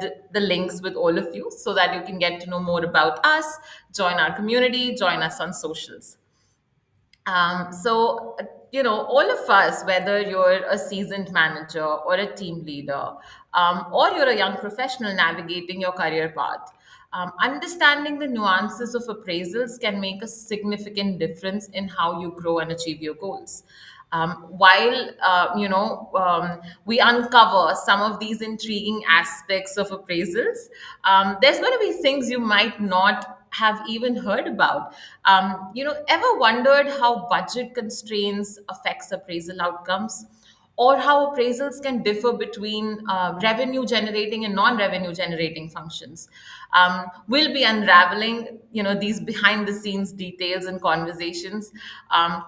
shared the links with all of you so that you can get to know more about us, join our community, join us on socials. All of us, whether you're a seasoned manager or a team leader, or you're a young professional navigating your career path, understanding the nuances of appraisals can make a significant difference in how you grow and achieve your goals. While we uncover some of these intriguing aspects of appraisals, there's going to be things you might not have even heard about. Ever wondered how budget constraints affects appraisal outcomes, or how appraisals can differ between revenue generating and non-revenue generating functions? We'll be unraveling, these behind the scenes details and conversations,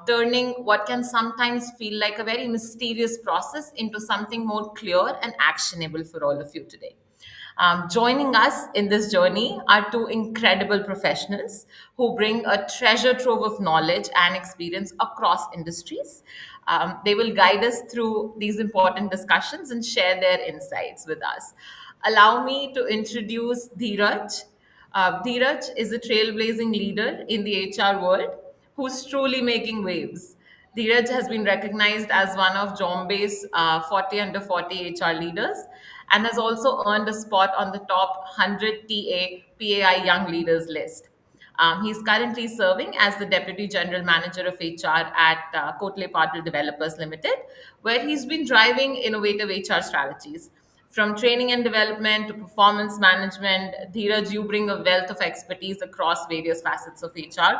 turning what can sometimes feel like a very mysterious process into something more clear and actionable for all of you today. Joining us in this journey are two incredible professionals who bring a treasure trove of knowledge and experience across industries. They will guide us through these important discussions and share their insights with us. Allow me to introduce Dheeraj. Dheeraj is a trailblazing leader in the HR world who's truly making waves. Dheeraj has been recognized as one of Jombe's 40 under 40 HR leaders and has also earned a spot on the top 100 PAI Young Leaders list. He's currently serving as the Deputy General Manager of HR at Kotle Patil Developers Limited, where he's been driving innovative HR strategies. From training and development to performance management, Dheeraj, you bring a wealth of expertise across various facets of HR.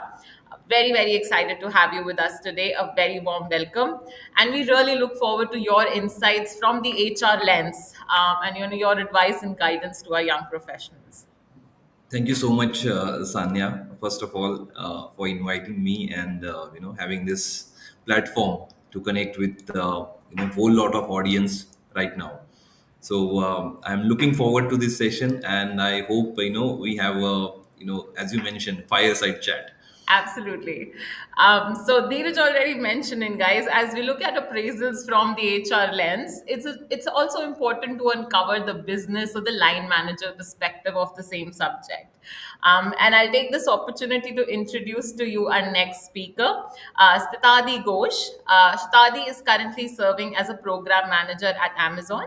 Very, very excited to have you with us today. A very warm welcome. And we really look forward to your insights from the HR lens, and your advice and guidance to our young professionals. Thank you so much, Sanya. First of all, for inviting me and having this platform to connect with whole lot of audience right now. So I'm looking forward to this session, and I hope we have a as you mentioned fireside chat. Absolutely. So Dheeraj already mentioning, guys, as we look at appraisals from the HR lens, it's also important to uncover the business or the line manager perspective of the same subject. And I'll take this opportunity to introduce to you our next speaker, Stitadi Ghosh. Stitadi is currently serving as a program manager at Amazon.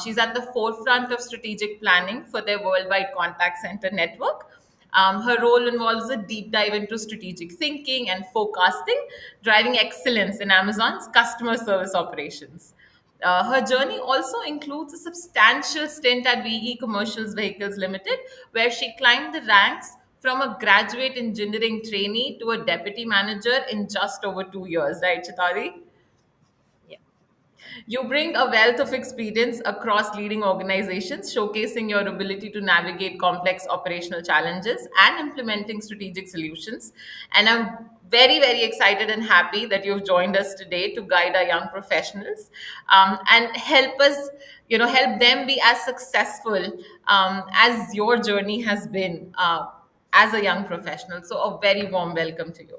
She's at the forefront of strategic planning for their worldwide contact center network. Her role involves a deep dive into strategic thinking and forecasting, driving excellence in Amazon's customer service operations. Her journey also includes a substantial stint at VE Commercials Vehicles Limited, where she climbed the ranks from a graduate engineering trainee to a deputy manager in just over 2 years, right, Chitari? You bring a wealth of experience across leading organizations, showcasing your ability to navigate complex operational challenges and implementing strategic solutions. And I'm very, very excited and happy that you've joined us today to guide our young professionals, and help us, help them be as successful as your journey has been as a young professional. So, a very warm welcome to you.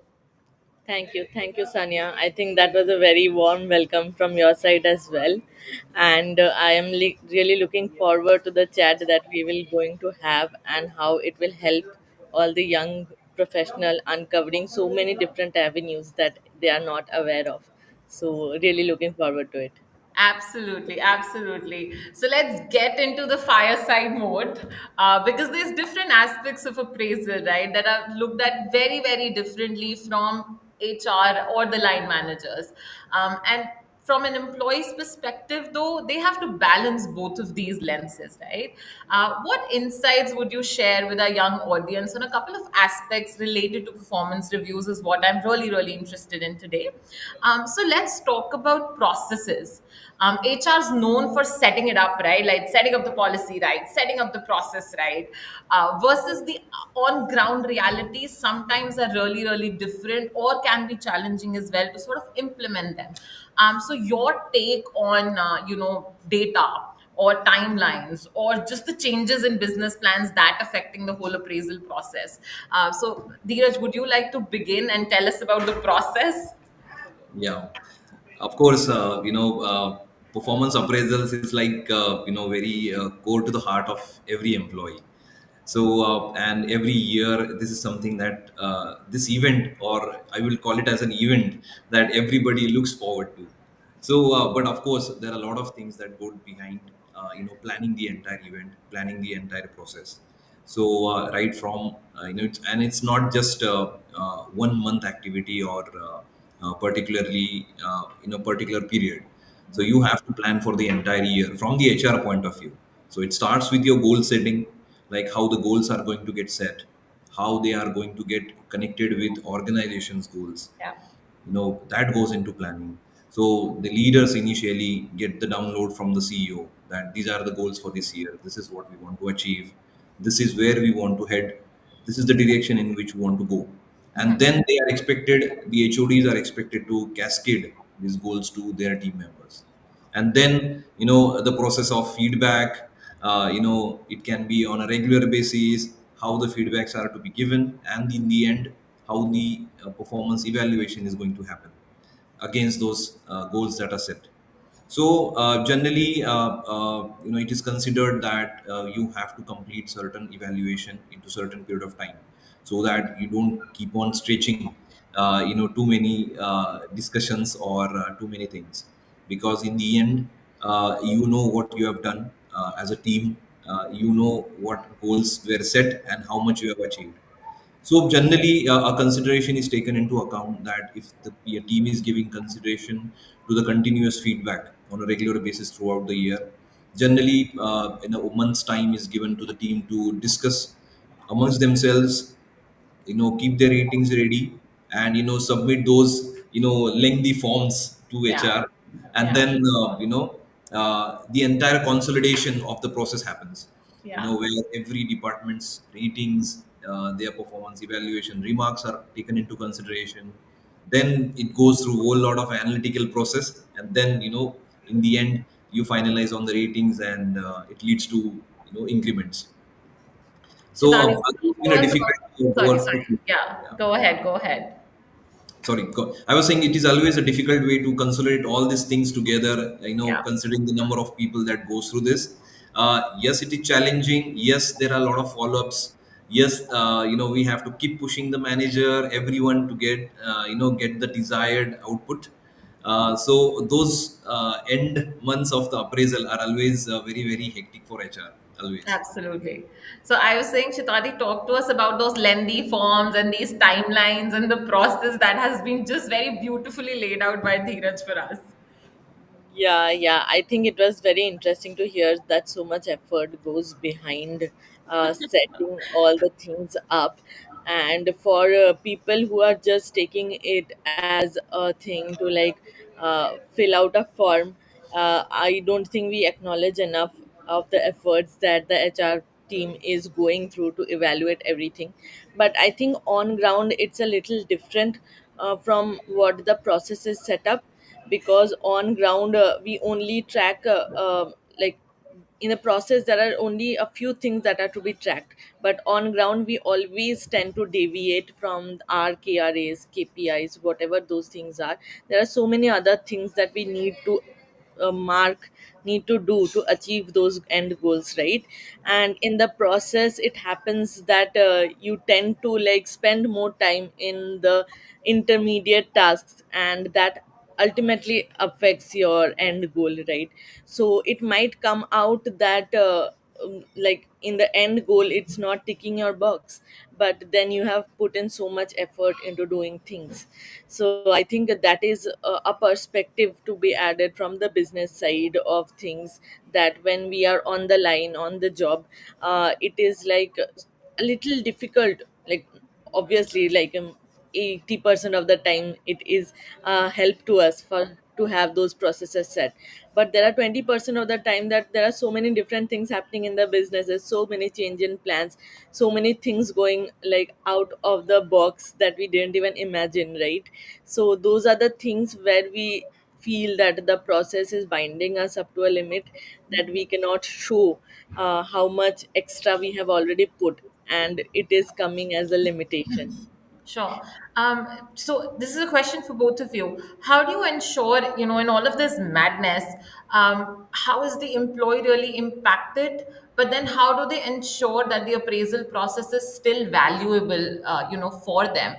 Thank you, Sanya. I think that was a very warm welcome from your side as well, and I am really looking forward to the chat that we will going to have and how it will help all the young professional uncovering so many different avenues that they are not aware of. So really looking forward to it. Absolutely, absolutely. So let's get into the fireside mode, because there's different aspects of appraisal, right, that are looked at very, very differently from HR or the line managers. And from an employee's perspective, though, they have to balance both of these lenses, right? What insights would you share with our young audience on a couple of aspects related to performance reviews? Is what I'm really, really interested in today. So let's talk about processes. HR is known for setting it up, right? Like setting up the policy, right? Setting up the process, right? Versus the on ground realities sometimes are really, really different or can be challenging as well to sort of implement them. So your take on, data or timelines or just the changes in business plans that affecting the whole appraisal process. So Dheeraj, would you like to begin and tell us about the process? Yeah, of course. performance appraisals is like very core to the heart of every employee. So and every year this is something that this event, or I will call it as an event, that everybody looks forward to. So but of course there are a lot of things that go behind planning the entire event, planning the entire process. So right from it's not just one month activity, or particularly in a particular period. So you have to plan for the entire year from the HR point of view. So it starts with your goal setting, like how the goals are going to get set, how they are going to get connected with organization's goals. Yeah. That goes into planning. So the leaders initially get the download from the CEO that these are the goals for this year. This is what we want to achieve. This is where we want to head. This is the direction in which we want to go. And then they are expected, the HODs are expected to cascade these goals to their team members. And then the process of feedback, it can be on a regular basis, how the feedbacks are to be given, and in the end how the performance evaluation is going to happen against those goals that are set. So generally, it is considered that you have to complete certain evaluation into certain period of time, so that you don't keep on stretching, too many discussions, or too many things, because in the end, you know what you have done as a team, you know what goals were set and how much you have achieved. So generally, a consideration is taken into account that if a team is giving consideration to the continuous feedback on a regular basis throughout the year, generally in a month's time is given to the team to discuss amongst themselves, keep their ratings ready, and submit those lengthy forms to Yeah. HR. And Yeah. then the entire consolidation of the process happens, Yeah. where every department's ratings, their performance evaluation remarks are taken into consideration. Then it goes through a whole lot of analytical process, and then in the end you finalize on the ratings, and it leads to increments. So Shitani, it's been tell a us difficult about. Sorry, work sorry. to. Yeah. Yeah. Go ahead. Go ahead. Sorry, I was saying it is always a difficult way to consolidate all these things together. Yeah. Considering the number of people that goes through this. Yes, it is challenging. Yes, there are a lot of follow-ups. Yes, we have to keep pushing the manager, everyone, to get get the desired output. So those end months of the appraisal are always very hectic for HR. Always. Absolutely. So I was saying, Shitati, talk to us about those lengthy forms and these timelines and the process that has been just very beautifully laid out by Dheeraj for us. Yeah. I think it was very interesting to hear that so much effort goes behind setting all the things up. And for people who are just taking it as a thing to like fill out a form, I don't think we acknowledge enough of the efforts that the HR team is going through to evaluate everything. But I think on ground it's a little different from what the process is set up, because on ground we only track like in the process there are only a few things that are to be tracked, but on ground we always tend to deviate from our KRAs, KPIs, whatever those things are. There are so many other things that we need to mark, need to do to achieve those end goals, right? And in the process it happens that you tend to like spend more time in the intermediate tasks, and that ultimately affects your end goal, right? So it might come out that like in the end goal it's not ticking your box, but then you have put in so much effort into doing things. So I think that is a perspective to be added from the business side of things, that when we are on the line on the job, it is like a little difficult, like obviously like 80% of the time it is help to us for to have those processes set. But there are 20% of the time that there are so many different things happening in the business, there's so many change in plans, so many things going like out of the box that we didn't even imagine, right? So those are the things where we feel that the process is binding us up to a limit, that we cannot show how much extra we have already put, and it is coming as a limitation. Sure. So this is a question for both of you. How do you ensure, in all of this madness, how is the employee really impacted? But then how do they ensure that the appraisal process is still valuable, for them?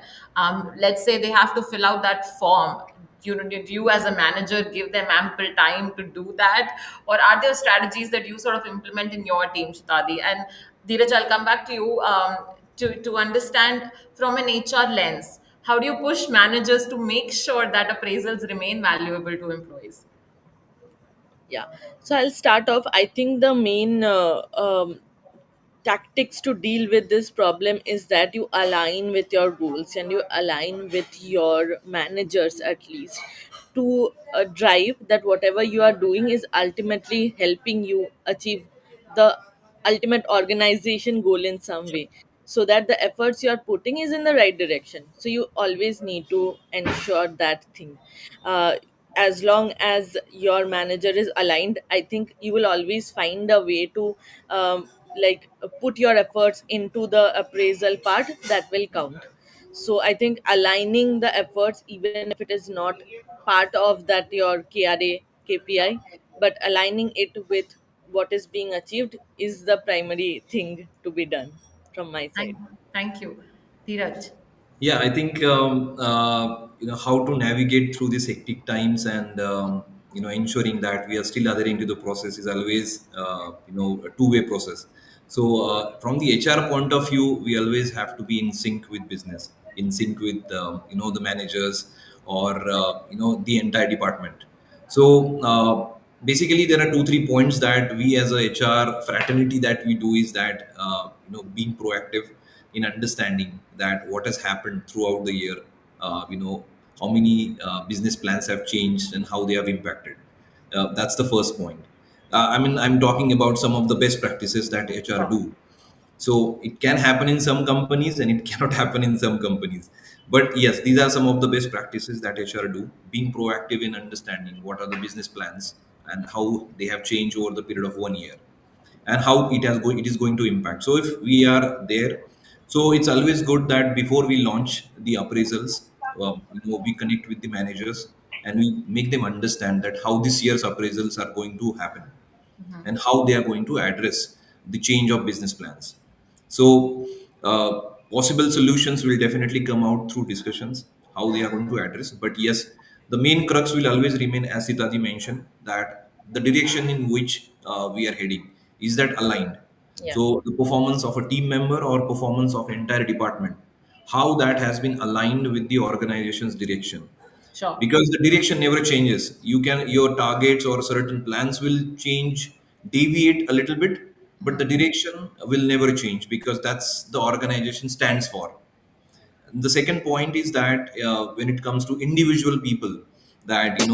Let's say they have to fill out that form. Did you as a manager give them ample time to do that? Or are there strategies that you sort of implement in your team, Shitadi? And Dheeraj, I'll come back to you to understand from an HR lens. How do you push managers to make sure that appraisals remain valuable to employees? Yeah. So I'll start off. I think the main tactics to deal with this problem is that you align with your goals and you align with your managers at least to drive that whatever you are doing is ultimately helping you achieve the ultimate organization goal in some way, so that the efforts you are putting is in the right direction. So you always need to ensure that thing. uh, as long as your manager is aligned, I think you will always find a way to put your efforts into the appraisal part that will count. So I think aligning the efforts, even if it is not part of that your KRA KPI, but aligning it with what is being achieved is the primary thing to be done from my side. Thank you. Dheeraj. Yeah, I think how to navigate through these hectic times and ensuring that we are still adhering to the process is always a two-way process. So from the HR point of view, we always have to be in sync with business, in sync with the managers or the entire department. So basically, there are two three points that we as a HR fraternity that we do is that being proactive in understanding that what has happened throughout the year, how many business plans have changed and how they have impacted. That's the first point. I'm talking about some of the best practices that HR Sure. do. So it can happen in some companies and it cannot happen in some companies. But yes, these are some of the best practices that HR do, being proactive in understanding what are the business plans and how they have changed over the period of 1 year and how it is going to impact. So if we are there, so it's always good that before we launch the appraisals, we connect with the managers and we make them understand that how this year's appraisals are going to happen and how they are going to address the change of business plans. So, possible solutions will definitely come out through discussions, how they are going to address. But yes, the main crux will always remain, as Sitaji mentioned, that the direction in which we are heading is that aligned. Yeah. So, the performance of a team member or performance of entire department, how that has been aligned with the organization's direction, Sure. because the direction never changes. Your targets or certain plans will change, deviate a little bit, but the direction will never change because that's the organization stands for. The second point is that when it comes to individual people, that it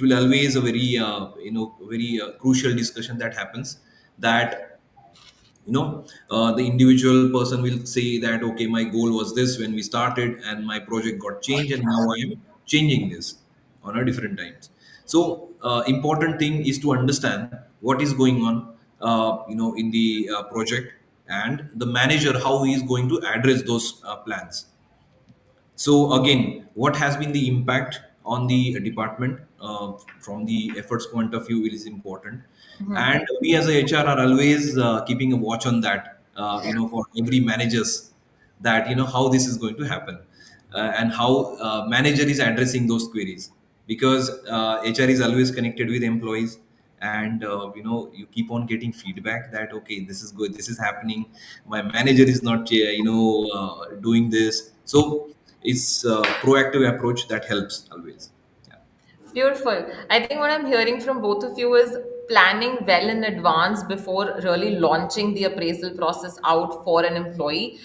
will always a very very crucial discussion that happens, that the individual person will say that okay, my goal was this when we started and my project got changed and now I am changing this on a different times. So important thing is to understand what is going on in the project, and the manager how he is going to address those plans. So again, what has been the impact on the department from the efforts point of view is important, and we as a HR are always keeping a watch on that. For every managers, that how this is going to happen, and how manager is addressing those queries, because HR is always connected with employees, and you keep on getting feedback that okay, this is good, this is happening, my manager is not doing this. So it's a proactive approach that helps always. Yeah. Beautiful. I think what I'm hearing from both of you is planning well in advance before really launching the appraisal process out for an employee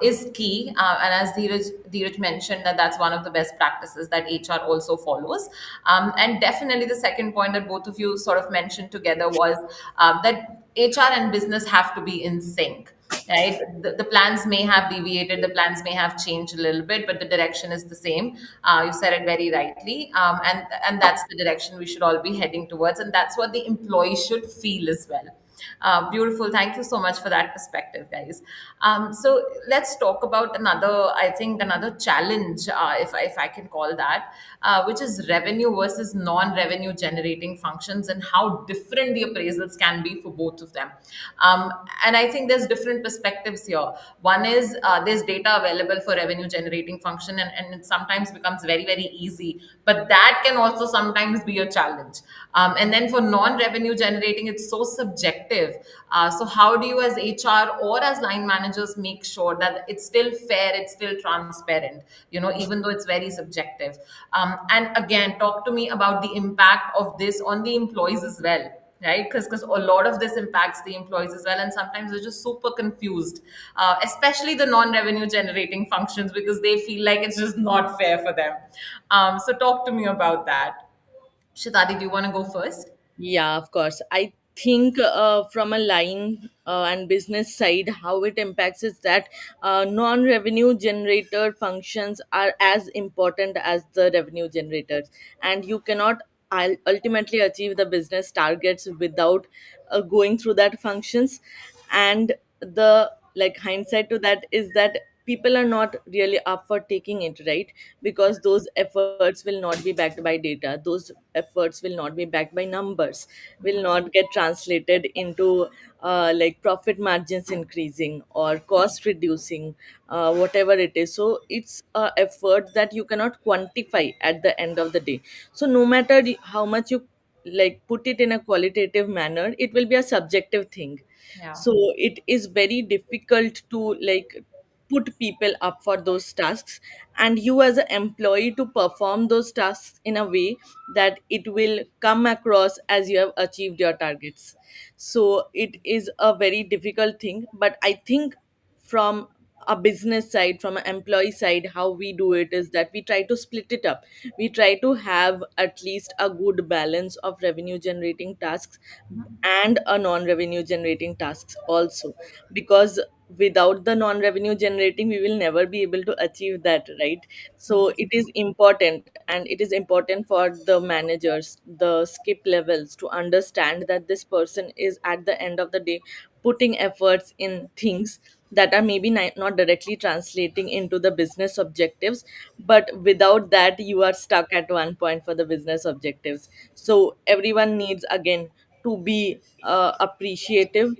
is key. And as Dheeraj mentioned, that's one of the best practices that HR also follows. And definitely the second point that both of you sort of mentioned together was that HR and business have to be in sync, right? The plans may have deviated, the plans may have changed a little bit, but the direction is the same. You said it very rightly, and that's the direction we should all be heading towards, and that's what the employee should feel as well. Beautiful. Thank you so much for that perspective, guys. So let's talk about another, I think, another challenge, if I can call that, which is revenue versus non-revenue generating functions and how different the appraisals can be for both of them. Um, and I think there's different perspectives here. One is there's data available for revenue generating function, and it sometimes becomes very, very easy, but that can also sometimes be a challenge. And then for non-revenue generating, it's so subjective. So how do you as HR or as line managers make sure that it's still fair, it's still transparent, even though it's very subjective? And again, talk to me about the impact of this on the employees as well, right? Because a lot of this impacts the employees as well, and sometimes they're just super confused, especially the non-revenue generating functions, because they feel like it's just not fair for them. So talk to me about that. Shitadi, do you want to go first? Yeah, of course. I think from a line and business side, how it impacts is that non revenue generator functions are as important as the revenue generators, and you cannot ultimately achieve the business targets without going through that functions. And the like hindsight to that is that people are not really up for taking it, right? Because those efforts will not be backed by data, those efforts will not be backed by numbers, will not get translated into like profit margins increasing or cost reducing, whatever it is. So it's a effort that you cannot quantify at the end of the day. So no matter how much you like put it in a qualitative manner, it will be a subjective thing. Yeah. So it is very difficult to like put people up for those tasks, and you as an employee to perform those tasks in a way that it will come across as you have achieved your targets. So it is a very difficult thing, but I think from a business side, from an employee side, how we do it is that we try to split it up. We try to have at least a good balance of revenue generating tasks and a non-revenue generating tasks also, because without the non-revenue generating we will never be able to achieve that, right? So it is important, and it is important for the managers, the skip levels, to understand that this person is at the end of the day putting efforts in things that are maybe not directly translating into the business objectives, but without that you are stuck at one point for the business objectives. So everyone needs again to be appreciative,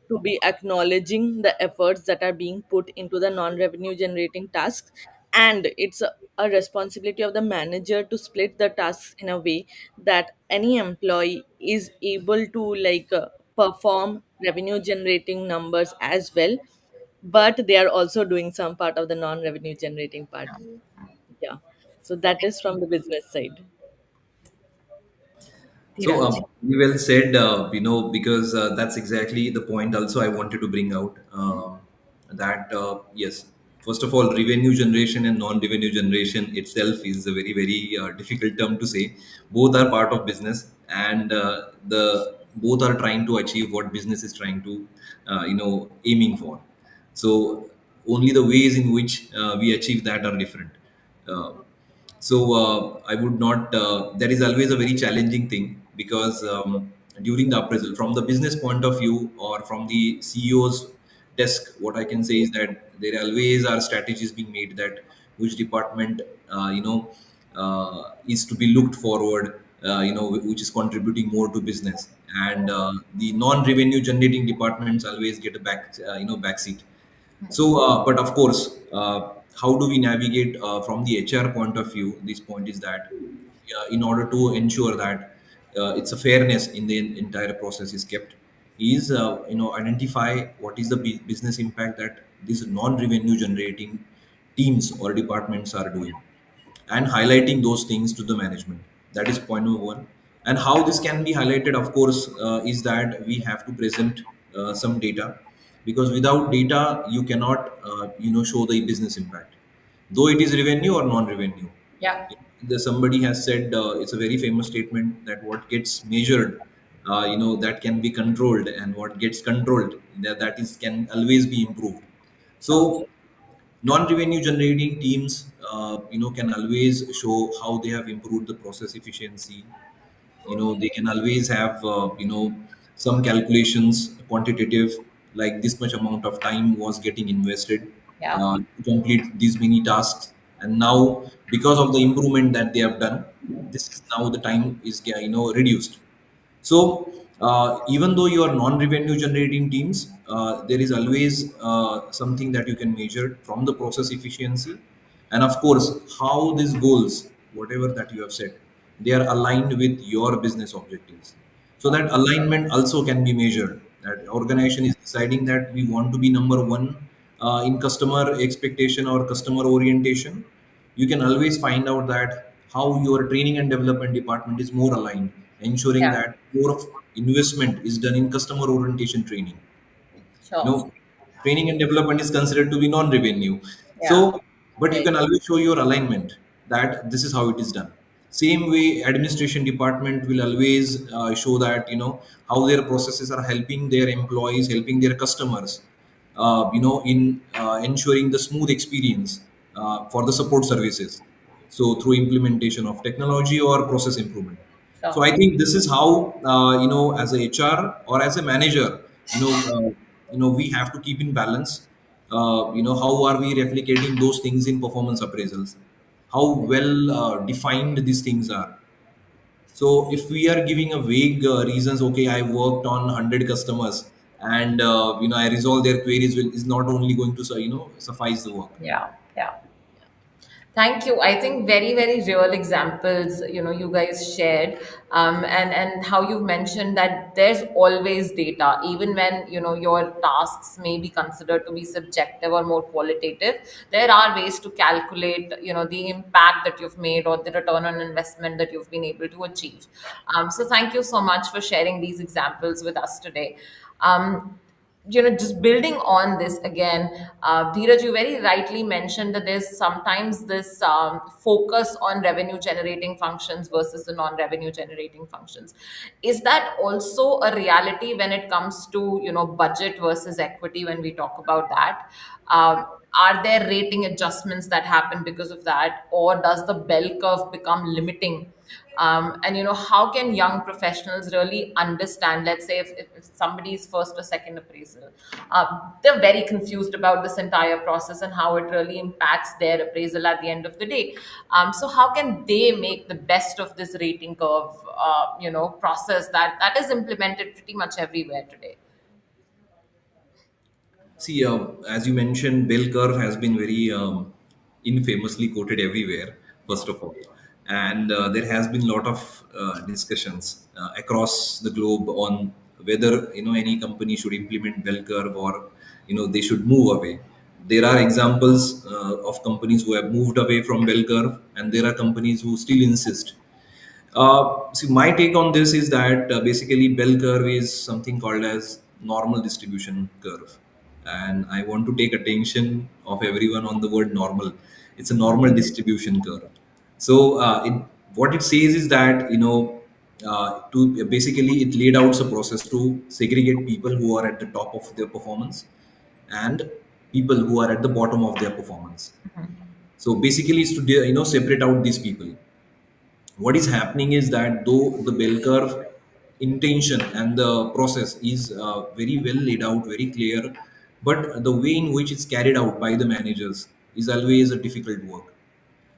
to be acknowledging the efforts that are being put into the non revenue generating tasks. And it's a responsibility of the manager to split the tasks in a way that any employee is able to like perform revenue generating numbers as well, but they are also doing some part of the non revenue generating part. Yeah. So that is from the business side. So, Dheeraj. very well said, because that's exactly the point also I wanted to bring out. That, yes, first of all, revenue generation and non revenue generation itself is a very, very difficult term to say. Both are part of business, and the both are trying to achieve what business is trying to, aiming for. So, only the ways in which we achieve that are different. Uh, I would not. That is always a very challenging thing because during the appraisal, from the business point of view or from the CEO's desk, what I can say is that there always are strategies being made that which department is to be looked forward. Which is contributing more to business, and the non-revenue generating departments always get a backseat. But of course, how do we navigate from the HR point of view? This point is that in order to ensure that it's a fairness in the entire process is kept, is identify what is the business impact that these non-revenue generating teams or departments are doing and highlighting those things to the management. That is point number one. And how this can be highlighted, of course, is that we have to present some data, because without data you cannot show the business impact, though it is revenue or non-revenue. Yeah. Somebody has said, it's a very famous statement, that what gets measured, that can be controlled, and what gets controlled, that is can always be improved. Okay. So non-revenue generating teams can always show how they have improved the process efficiency. They can always have some calculations, quantitative, like this much amount of time was getting invested Yeah. to complete these many tasks. And now, because of the improvement that they have done, this is now the time is reduced. So even though you are non-revenue generating teams, there is always something that you can measure from the process efficiency, and of course how these goals, whatever that you have set, they are aligned with your business objectives. So that alignment also can be measured. That organization is deciding that we want to be number one in customer expectation or customer orientation. You can always find out that how your training and development department is more aligned, ensuring Yeah. that more of investment is done in customer orientation training. you Sure. know Training and development is considered to be non-revenue. So Yeah. but you Right. can always show your alignment that this is how it is done. Same way administration department will always show that how their processes are helping their employees, helping their customers, in ensuring the smooth experience for the support services, so through implementation of technology or process improvement. So Sure. I think this is how as a HR or as a manager, we have to keep in balance. How are we replicating those things in performance appraisals? How well defined these things are. So if we are giving a vague reasons, okay, I worked on 100 customers and I resolve their queries, will is not only going to suffice the work. Yeah. Yeah. Thank you. I think very, very real examples, you guys shared, and how you mentioned that there's always data, even when, your tasks may be considered to be subjective or more qualitative. There are ways to calculate, the impact that you've made or the return on investment that you've been able to achieve. So thank you so much for sharing these examples with us today. Just building on this again, Dheeraj, you very rightly mentioned that there's sometimes this focus on revenue generating functions versus the non revenue generating functions. Is that also a reality when it comes to, budget versus equity when we talk about that? Are there rating adjustments that happen because of that, or does the bell curve become limiting? And how can young professionals really understand, let's say if somebody's first or second appraisal, they're very confused about this entire process and how it really impacts their appraisal at the end of the day. So how can they make the best of this rating curve process that is implemented pretty much everywhere today? See, as you mentioned, bell curve has been very infamously quoted everywhere. First of all, and there has been a lot of discussions across the globe on whether any company should implement bell curve or they should move away. There are examples of companies who have moved away from bell curve, and there are companies who still insist. See, my take on this is that basically bell curve is something called as normal distribution curve, and I want to take attention of everyone on the word normal. It's a normal distribution curve. So what it says is that to basically it laid out a process to segregate people who are at the top of their performance and people who are at the bottom of their performance. So basically, is to separate out these people. What is happening is that though the bell curve intention and the process is very well laid out, very clear, but the way in which it's carried out by the managers is always a difficult work.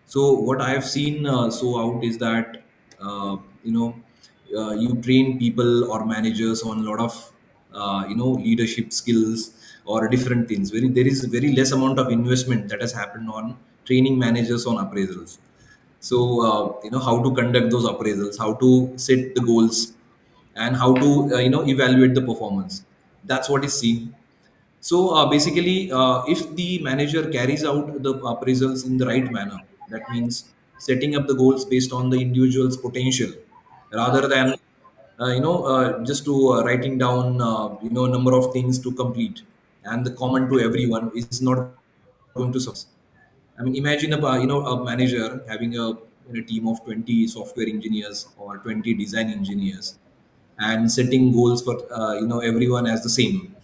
So what I have seen so out is that uh, you know you train people or managers on a lot of leadership skills or different things. There is very less amount of investment that has happened on training managers on appraisals. So how to conduct those appraisals, how to set the goals, and how to evaluate the performance. That's what is seen. So basically, if the manager carries out the appraisals in the right manner, that means setting up the goals based on the individual's potential, rather than just to writing down number of things to complete, and the common to everyone is not going to suffice. I mean, imagine a manager having a team of 20 software engineers or 20 design engineers, and setting goals for everyone as the same,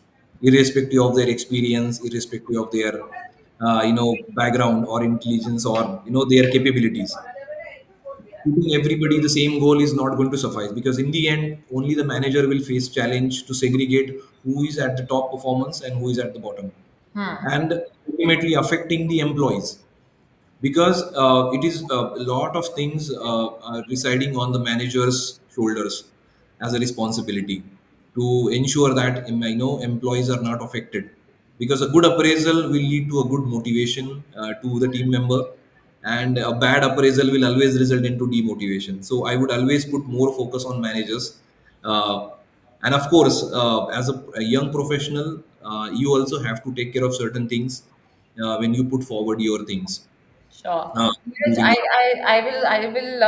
irrespective of their experience, irrespective of their background or intelligence or their capabilities. putting everybody the same goal is not going to suffice, because in the end only the manager will face challenge to segregate who is at the top performance and who is at the bottom, and ultimately affecting the employees, because it is a lot of things are residing on the manager's shoulders as a responsibility to ensure that employees are not affected, because a good appraisal will lead to a good motivation to the team member, and a bad appraisal will always result into demotivation. So I would always put more focus on managers, uh, and of course as a young professional, you also have to take care of certain things when you put forward your things Sure. uh, Neeraj, during.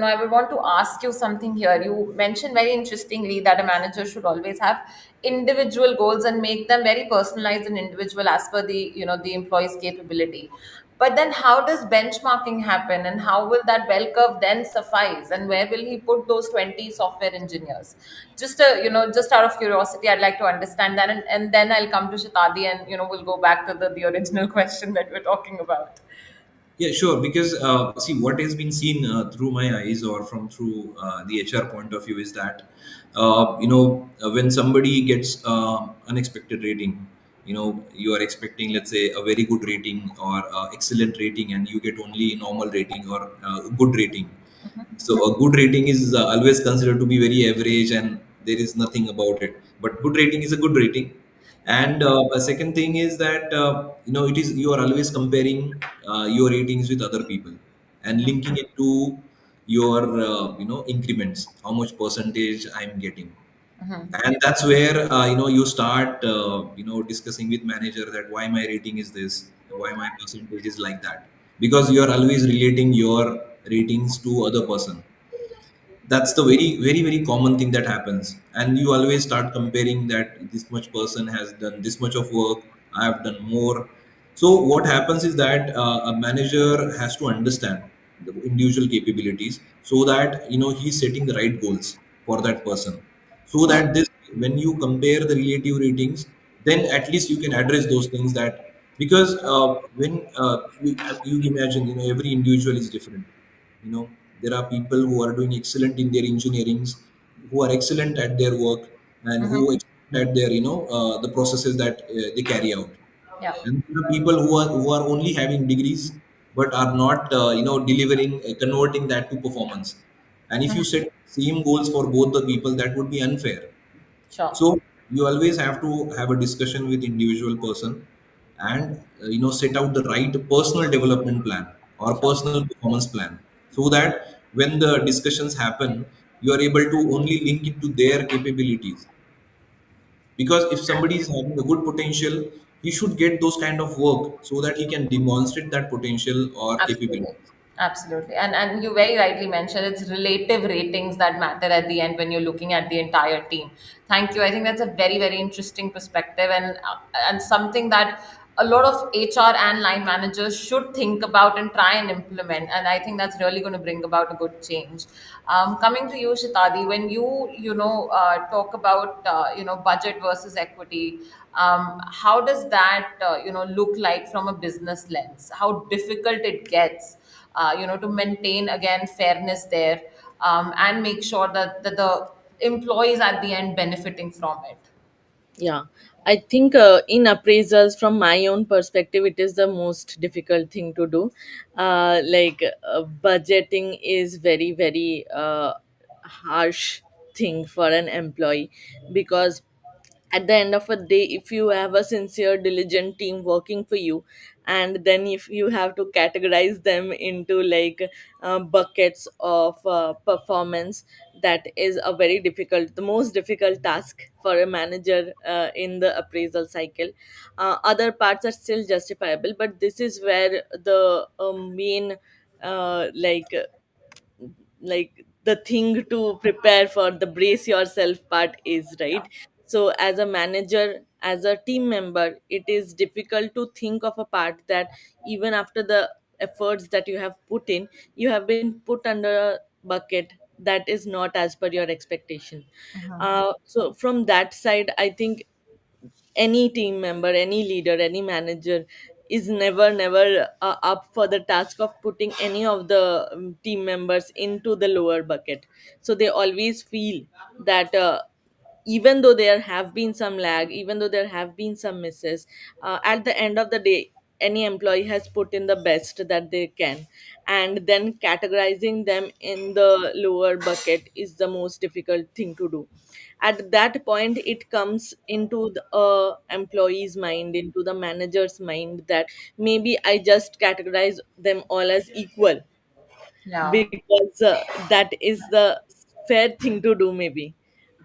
I will want to ask you something here. You mentioned very interestingly that a manager should always have individual goals and make them very personalized and individual as per the employee's capability. But then how does benchmarking happen, and how will that bell curve then suffice? And where will he put those 20 software engineers? Just out of curiosity, I'd like to understand that, and then I'll come to Shatadi, and we'll go back to the original question that we're talking about. Yeah, sure. Because see, what has been seen through my eyes or from through the HR point of view is that when somebody gets unexpected rating, you are expecting, let's say, a very good rating or excellent rating, and you get only normal rating or good rating. So a good rating is always considered to be very average, and there is nothing about it. But good rating is a good rating. And a second thing is that it is you are always comparing your ratings with other people and linking it to your increments, how much percentage I'm getting, and that's where you start discussing with manager that why my rating is this, why my percentage is like that, because you are always relating your ratings to other person. That's the very very very common thing that happens, and you always start comparing that this much person has done this much of work, I have done more. So what happens is that a manager has to understand the individual capabilities, so that he's setting the right goals for that person, so that this, when you compare the relative ratings, then at least you can address those things, that because when you imagine, every individual is different. There are people who are doing excellent in their engineerings, who are excellent at their work, and who excellent at their the processes that they carry out, Yeah. and there are people who are only having degrees but are not delivering, converting that to performance. And if you set same goals for both the people, that would be unfair. Sure. So you always have to have a discussion with individual person, and set out the right personal development plan or Sure. personal performance plan, so that when the discussions happen, you are able to only link it to their capabilities. Because if somebody is having a good potential, he should get those kind of work so that he can demonstrate that potential or Absolutely. capabilities. Absolutely. And you very rightly mentioned it's relative ratings that matter at the end when you're looking at the entire team. Thank you. I think that's a very, very interesting perspective, and something that a lot of HR and line managers should think about and try and implement. And I think that's really going to bring about a good change. Coming to you, Shitadi, when talk about budget versus equity, how does that look like from a business lens? How difficult it gets, to maintain again fairness there, and make sure that the employees at the end benefiting from it. Yeah, I think in appraisals, from my own perspective, it is the most difficult thing to do. Budgeting is very, very harsh thing for an employee, because at the end of a day, if you have a sincere diligent team working for you, and then if you have to categorize them into buckets of performance, that is a very difficult, the most difficult task for a manager in the appraisal cycle. Other parts are still justifiable, but this is where the main uh, like the thing to prepare for the brace yourself part is, right? So as a manager, as a team member, it is difficult to think of a part that even after the efforts that you have put in, you have been put under a bucket that is not as per your expectation. So from that side, I think any team member, any leader, any manager, is never up for the task of putting any of the team members into the lower bucket. So they always feel that even though there have been some lag, even though there have been some misses, at the end of the day, any employee has put in the best that they can, and then categorizing them in the lower bucket is the most difficult thing to do. At that point, it comes into the employee's mind, into the manager's mind, that maybe I just categorize them all as equal, Yeah. because that is the fair thing to do maybe.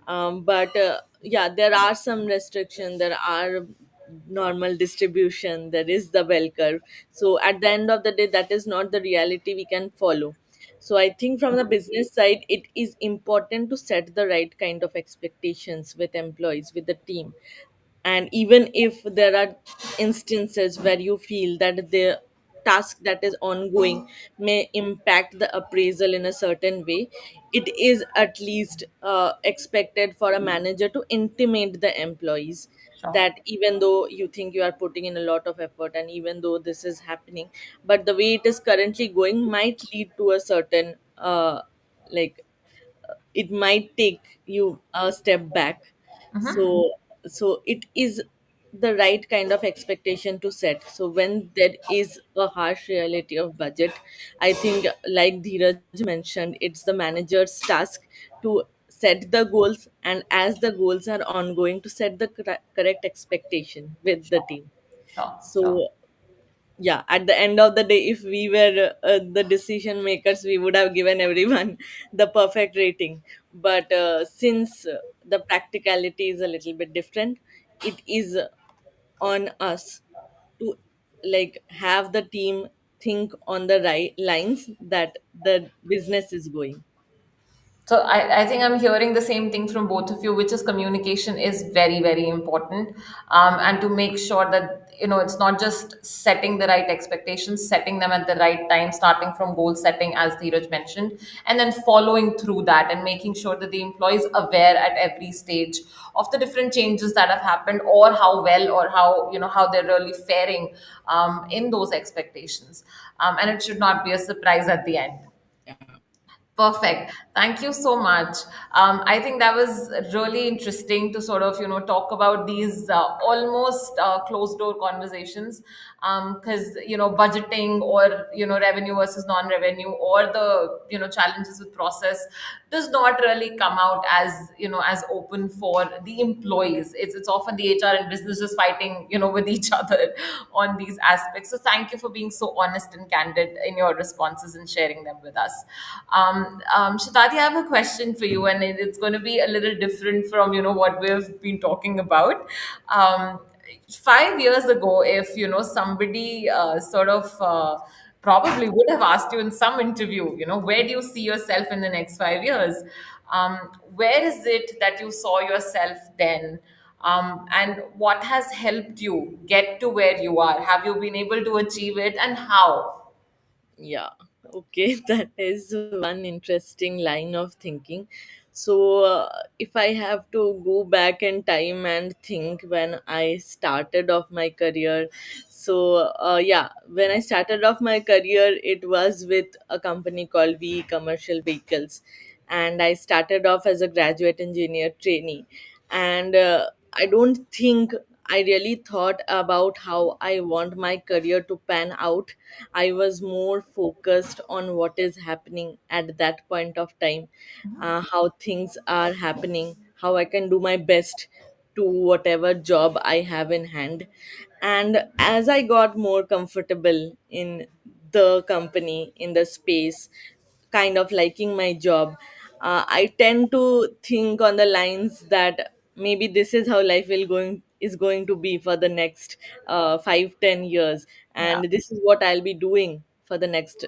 But yeah, there are some restriction, there are normal distribution, there is the bell curve. So at the end of the day, that is not the reality we can follow. So I think from the business side, it is important to set the right kind of expectations with employees, with the team. And even if there are instances where you feel that the task that is ongoing may impact the appraisal in a certain way, it is at least expected for a manager to intimate the employees Sure. that even though you think you are putting in a lot of effort, and even though this is happening, but the way it is currently going might lead to a certain like it might take you a step back. So it is the right kind of expectation to set. So when there is a harsh reality of budget, I think, like Dheeraj mentioned, it's the manager's task to set the goals, and as the goals are ongoing, to set the correct expectation with the Sure. team. Sure. Sure. So yeah, at the end of the day, if we were the decision makers, we would have given everyone the perfect rating. But since the practicality is a little bit different, it is on us to have the team think on the right lines that the business is going. So I think I'm hearing the same thing from both of you, which is communication is very, very important. And to make sure that, it's not just setting the right expectations, setting them at the right time, starting from goal setting, as Dheeraj mentioned, and then following through that and making sure that the employee is aware at every stage of the different changes that have happened, or how well, or how they're really faring in those expectations. And it should not be a surprise at the end. Yeah. Perfect. Thank you so much. I think that was really interesting to sort of, talk about these almost closed door conversations. Because, budgeting, or, revenue versus non-revenue, or the, challenges with process does not really come out as, as open for the employees. It's often the HR and businesses fighting, with each other on these aspects. So thank you for being so honest and candid in your responses and sharing them with us. Shatati, I have a question for you, and it's going to be a little different from what we've been talking about. Um, 5 years ago, if somebody sort of probably would have asked you in some interview, where do you see yourself in the next 5 years? Um, where is it that you saw yourself then? And what has helped you get to where you are? Have you been able to achieve it, and how? Yeah, okay, that is one interesting line of thinking. So, if I have to go back in time and think when I started off my career, so yeah, when I started off my career, it was with a company called VE Commercial Vehicles, and I started off as a graduate engineer trainee. And I don't think I really thought about how I want my career to pan out. I was more focused on what is happening at that point of time, how things are happening, how I can do my best to whatever job I have in hand. And as I got more comfortable in the company, in the space, kind of liking my job, I tend to think on the lines that maybe this is how life will going is going to be for the next 5-10 years, Yeah. and this is what I'll be doing for the next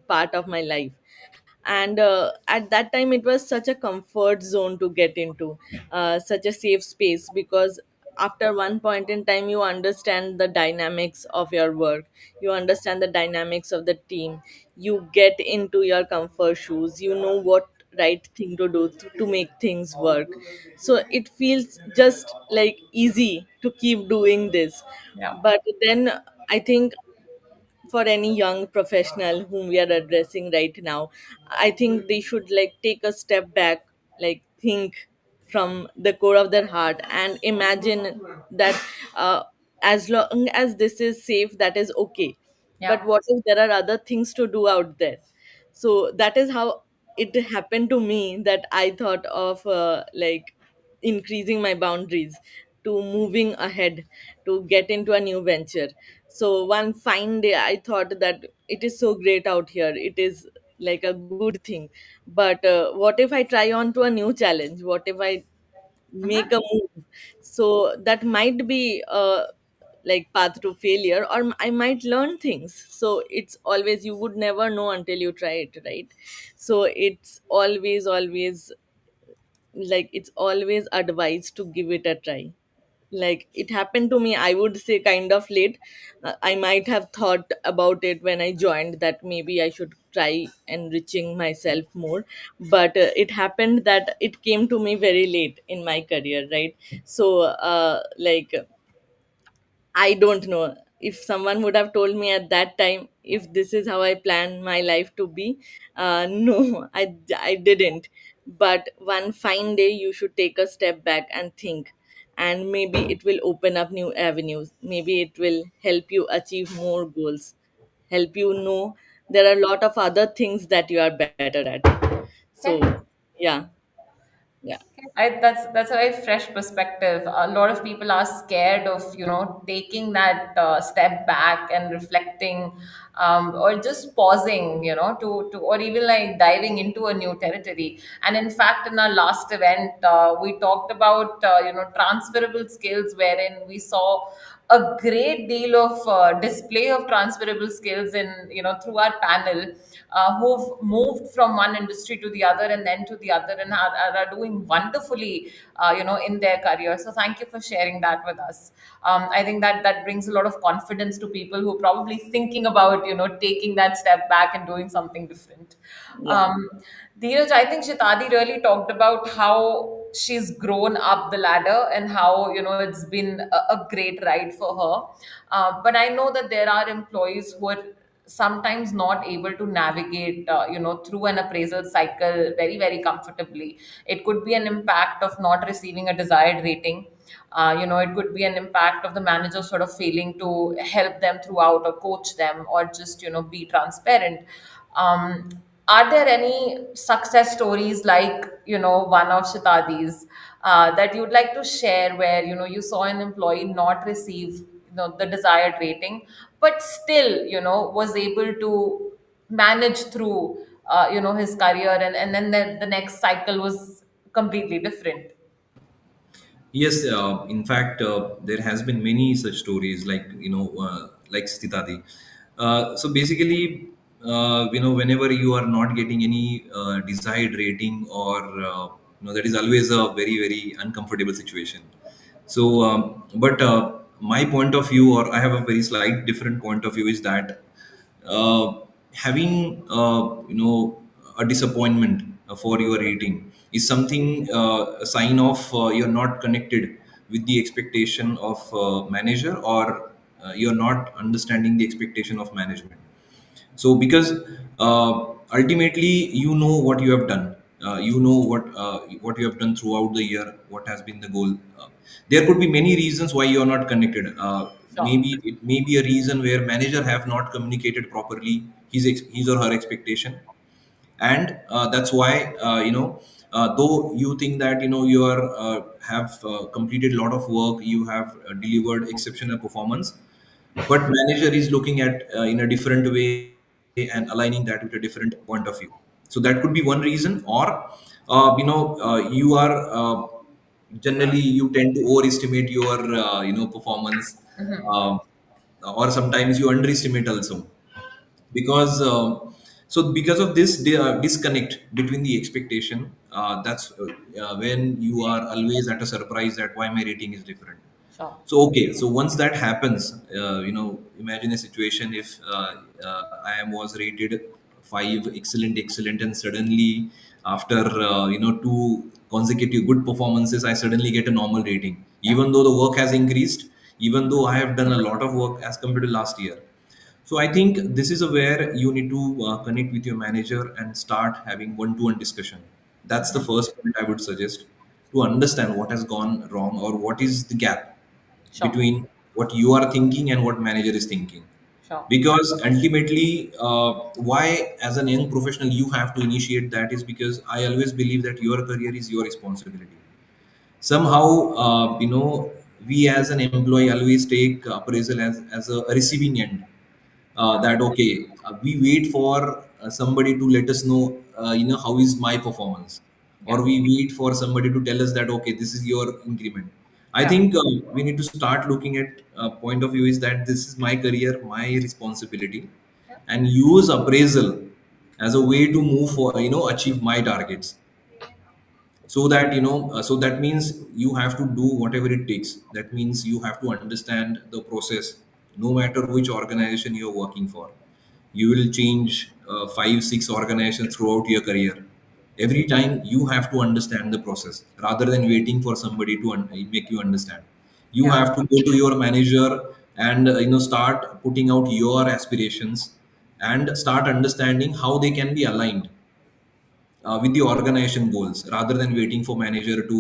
part of my life. And at that time, it was such a comfort zone to get into, such a safe space, because after one point in time, you understand the dynamics of your work, you understand the dynamics of the team, you get into your comfort shoes, you know what right thing to do to make things work. So it feels just like easy to keep doing this. Yeah. But then I think for any young professional whom we are addressing right now, I think they should like take a step back, like think from the core of their heart and imagine that uh, as long as this is safe, that is okay. But Yeah. what if there are other things to do out there? So that is how it happened to me, that I thought of like increasing my boundaries, to moving ahead, to get into a new venture. So one fine day I thought that it is so great out here, it is like a good thing. But what if I try on to a new challenge? What if I make a move? So that might be like path to failure, or I might learn things. So it's always, you would never know until you try it, right? So it's always like, it's always advised to give it a try. Like it happened to me, I would say kind of late. I might have thought about it when I joined, that maybe I should try enriching myself more. But it happened that it came to me very late in my career, right? So like I don't know, if someone would have told me at that time if this is how I plan my life to be. No, I didn't. But one fine day, you should take a step back and think, and maybe it will open up new avenues. Maybe it will help you achieve more goals, help you know there are a lot of other things that you are better at. So, Okay. yeah, yeah, That's a very fresh perspective. A lot of people are scared of taking that step back and reflecting, or just pausing, to or even like diving into a new territory. And in fact, in our last event, we talked about transferable skills, wherein we saw a great deal of display of transferable skills in through our panel, who've moved from one industry to the other and then to the other, and are doing wonderfully in their career. So thank you for sharing that with us. I think that brings a lot of confidence to people who are probably thinking about taking that step back and doing something different. yeah. um, Dheeraj, I think Shitadi really talked about how she's grown up the ladder and how it's been a great ride for her. But I know that there are employees who are sometimes not able to navigate through an appraisal cycle very comfortably. It could be an impact of not receiving a desired rating. It could be an impact of the manager sort of failing to help them throughout or coach them or just be transparent. um, are there any success stories like one of Shitadi's, that you'd like to share, where you saw an employee not receive the desired rating, but still was able to manage through his career, and then the next cycle was completely different? Yes, in fact, there has been many such stories, like like Stitadi. So basically, whenever you are not getting any desired rating, or that is always a very uncomfortable situation. So, but my point of view, or I have a very slight different point of view, is that uh, having a disappointment for your rating is something, a sign of you're not connected with the expectation of manager, or you're not understanding the expectation of management. So because ultimately you know what you have done, you know what you have done throughout the year, what has been the goal. There could be many reasons why you are not connected. Sure. Maybe it may be a reason where manager have not communicated properly his or her expectation, and that's why though you think that you are have completed a lot of work, you have delivered exceptional performance, but manager is looking at in a different way and aligning that with a different point of view. So that could be one reason. Or you are generally, you tend to overestimate your performance, um, or sometimes you underestimate also, because because of this disconnect between the expectation. That's when you are always at a surprise that why my rating is different. Sure. So okay, so once that happens, imagine a situation if I am was rated 5, excellent, excellent, and suddenly after two consecutive good performances, I suddenly get a normal rating, even though the work has increased, even though I have done a lot of work as compared to last year. So I think this is a where you need to connect with your manager and start having one-to-one discussion. That's the first point I would suggest, to understand what has gone wrong or what is the gap Sure. between what you are thinking and what manager is thinking. Sure. Because ultimately, why as an young professional you have to initiate that is because I always believe that your career is your responsibility. Somehow, we as an employee always take appraisal as a receiving end, that okay, we wait for somebody to let us know, how is my performance, Yeah. or we wait for somebody to tell us that okay, this is your increment. I Yeah. think we need to start looking at point of view is that this is my career, my responsibility, Yeah. and use appraisal as a way to move for, achieve my targets. So that, so that means you have to do whatever it takes. That means you have to understand the process, no matter which organization you're working for. You will change 5 6 organizations throughout your career. Every time you have to understand the process rather than waiting for somebody to make you understand. You Yeah. have to go to your manager and start putting out your aspirations and start understanding how they can be aligned with the organization goals, rather than waiting for manager to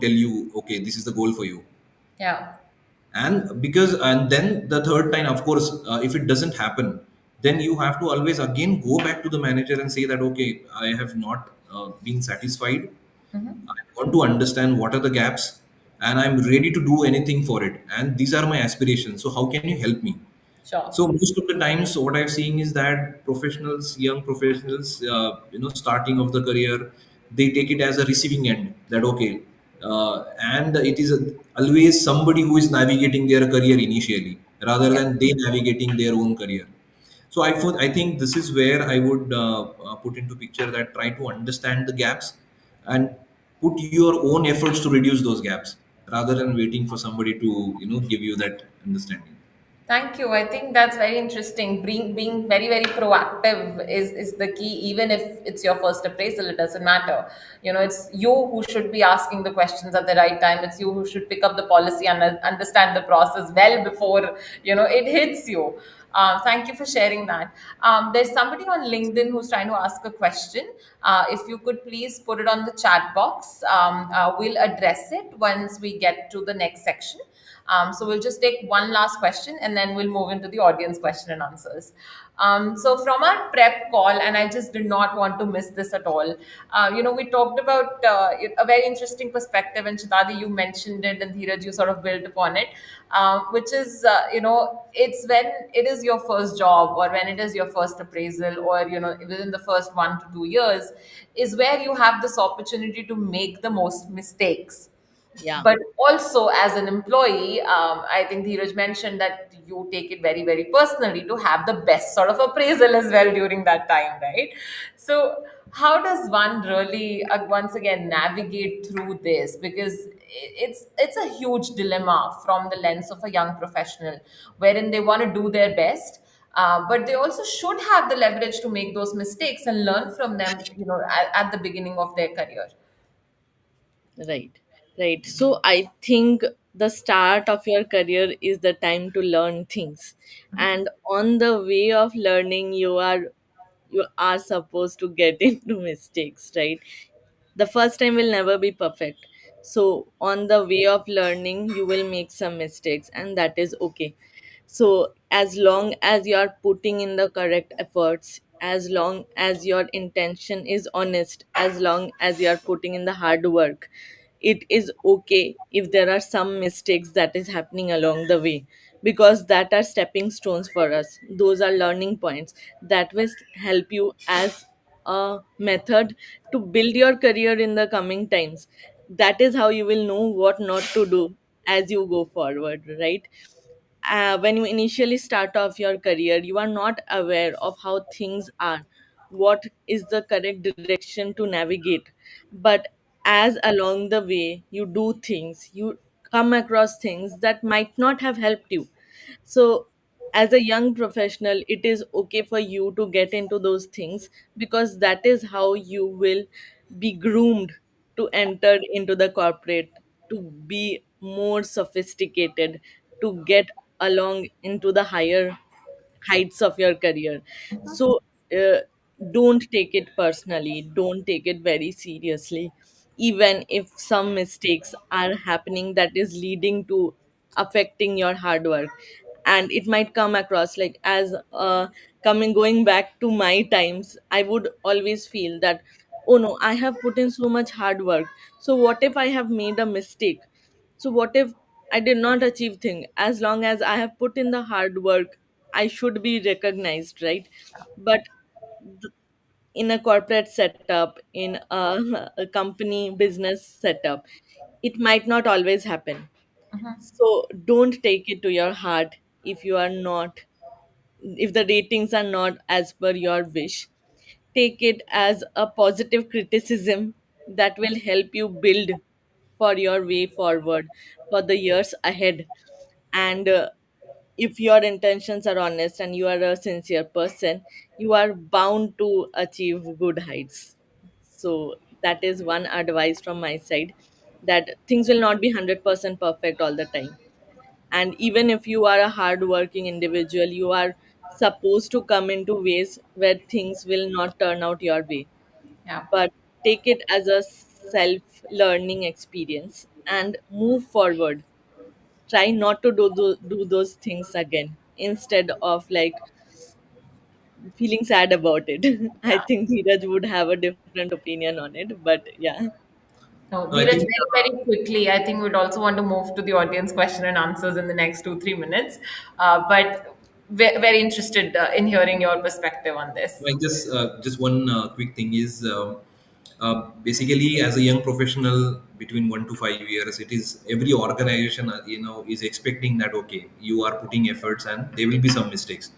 tell you okay, this is the goal for you. Yeah. And then the third time, of course, if it doesn't happen, then you have to always again go back to the manager and say that okay, I have not been satisfied. I want to understand what are the gaps, and I'm ready to do anything for it, and these are my aspirations, so how can you help me? Sure. So most of the times, what I've seen is that professionals, young professionals, starting of the career, they take it as a receiving end. That okay, and it is always somebody who is navigating their career initially, rather Yeah. than they navigating their own career. So I think this is where I would put into picture that try to understand the gaps and put your own efforts to reduce those gaps, rather than waiting for somebody to give you that understanding. Thank you. I think that's very interesting. Being very, very proactive is the key. Even if it's your first appraisal, it doesn't matter. It's you who should be asking the questions at the right time. It's you who should pick up the policy and understand the process well before, it hits you. Thank you for sharing that. There's somebody on LinkedIn who's trying to ask a question. If you could please put it on the chat box, we'll address it once we get to the next section. So we'll just take one last question and then we'll move into the audience question and answers. So from our prep call, and I just did not want to miss this at all. We talked about a very interesting perspective, and Chitadi, you mentioned it, and Dheeraj, you sort of built upon it, which is, it's when it is your first job or when it is your first appraisal or, within the first 1 to 2 years is where you have this opportunity to make the most mistakes. Yeah. But also as an employee, I think Dheeraj mentioned that you take it very, very personally to have the best sort of appraisal as well during that time, right? So how does one really, once again, navigate through this? Because it's a huge dilemma from the lens of a young professional, wherein they want to do their best, but they also should have the leverage to make those mistakes and learn from them, at the beginning of their career. Right, right. So I think the start of your career is the time to learn things, and on the way of learning, you are supposed to get into mistakes, right? The first time will never be perfect. So on the way of learning, you will make some mistakes, and that is okay. So as long as you are putting in the correct efforts, as long as your intention is honest, as long as you are putting in the hard work, it is okay if there are some mistakes that is happening along the way, because that are stepping stones for us. Those are learning points that will help you as a method to build your career in the coming times. That is how you will know what not to do as you go forward, right? When you initially start off your career, you are not aware of how things are, what is the correct direction to navigate. But as along the way you do things, you come across things that might not have helped you. So as a young professional, it is okay for you to get into those things, because that is how you will be groomed to enter into the corporate, to be more sophisticated, to get along into the higher heights of your career. So uh, don't take it personally, don't take it very seriously, even if some mistakes are happening that is leading to affecting your hard work. And it might come across like as coming going back to my times, I would always feel that, oh no, I have put in so much hard work, so what if I have made a mistake? So what if I did not achieve thing? As long as I have put in the hard work, I should be recognized, right? But in a corporate setup, in a company business setup, it might not always happen. So don't take it to your heart if you are not, if the ratings are not as per your wish. Take it as a positive criticism that will help you build for your way forward for the years ahead. And if your intentions are honest and you are a sincere person, you are bound to achieve good heights. So that is one advice from my side, that things will not be 100% perfect all the time. And even if you are a hard working individual, you are supposed to come into ways where things will not turn out your way, Yeah. but take it as a self learning experience and move forward. Try not to do those things again, instead of like feeling sad about it. I Yeah. think Dheeraj would have a different opinion on it, but yeah. No, No, I Dheeraj, think very quickly, I think we'd also want to move to the audience question and answers in the next 2, 3 minutes. But very interested in hearing your perspective on this. I just one quick thing is basically as a young professional between 1 to 5 years, it is every organization is expecting that okay, you are putting efforts and there will be some mistakes.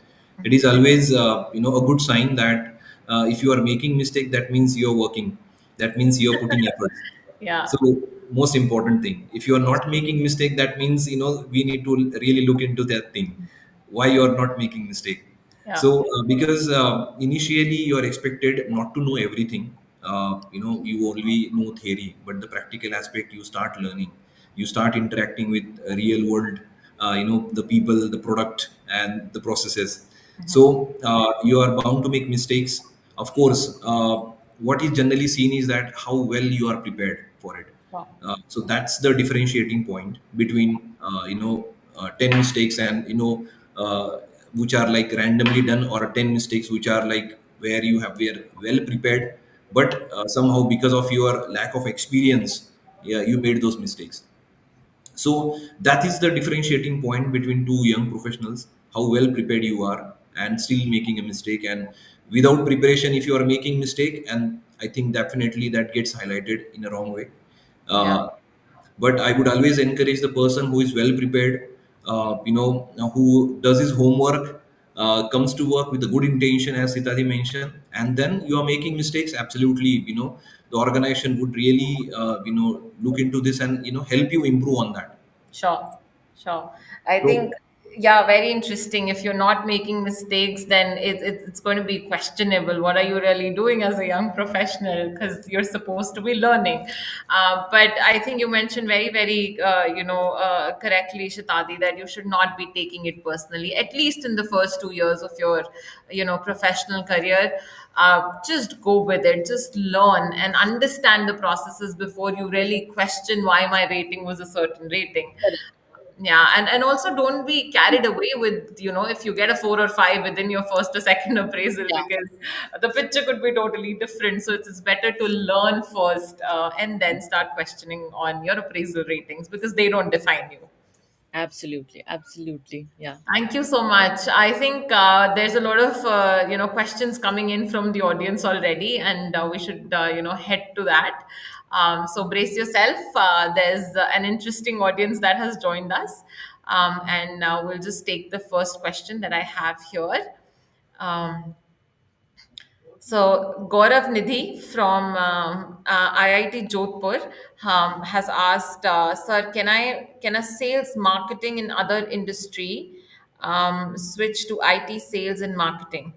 It is always a good sign that if you are making mistake, that means you are working, that means you are putting efforts. Yeah. So most important thing, if you are not making mistake, that means we need to really look into that thing, why you are not making mistake. Yeah. So because initially you are expected not to know everything, you only know theory, but the practical aspect you start learning, you start interacting with real world, the people, the product, and the processes. So you are bound to make mistakes. Of course, what is generally seen is that how well you are prepared for it. Wow. So that's the differentiating point between 10 mistakes and which are like randomly done, or 10 mistakes which are like where you have were well prepared, but somehow because of your lack of experience, yeah, you made those mistakes. So that is the differentiating point between two young professionals, how well prepared you are and still making a mistake. And without preparation, if you are making mistake, and I think definitely that gets highlighted in a wrong way. Yeah. uh, but I would always encourage the person who is well prepared, who does his homework, comes to work with a good intention, as Sitadi mentioned, and then you are making mistakes. Absolutely, the organization would really, look into this and help you improve on that. Sure, sure. I think, So yeah, very interesting. If you're not making mistakes, then it's going to be questionable. What are you really doing as a young professional? Because you're supposed to be learning. But I think you mentioned very correctly, Shatadi, that you should not be taking it personally, at least in the first 2 years of your, professional career. Just go with it, just learn and understand the processes before you really question why my rating was a certain rating. Correct. Yeah, and also don't be carried away with, if you get a 4 or 5 within your first or second appraisal, Yeah, because the picture could be totally different. So it's better to learn first, and then start questioning on your appraisal ratings, because they don't define you. absolutely, absolutely. Yeah. Thank you so much. I think there's a lot of questions coming in from the audience already, and we should head to that. So brace yourself. There's an interesting audience that has joined us, and now we'll just take the first question that I have here. Um, so Gaurav Nidhi from IIT Jodhpur has asked, "Sir, can a sales marketing in other industry switch to IT sales and marketing?"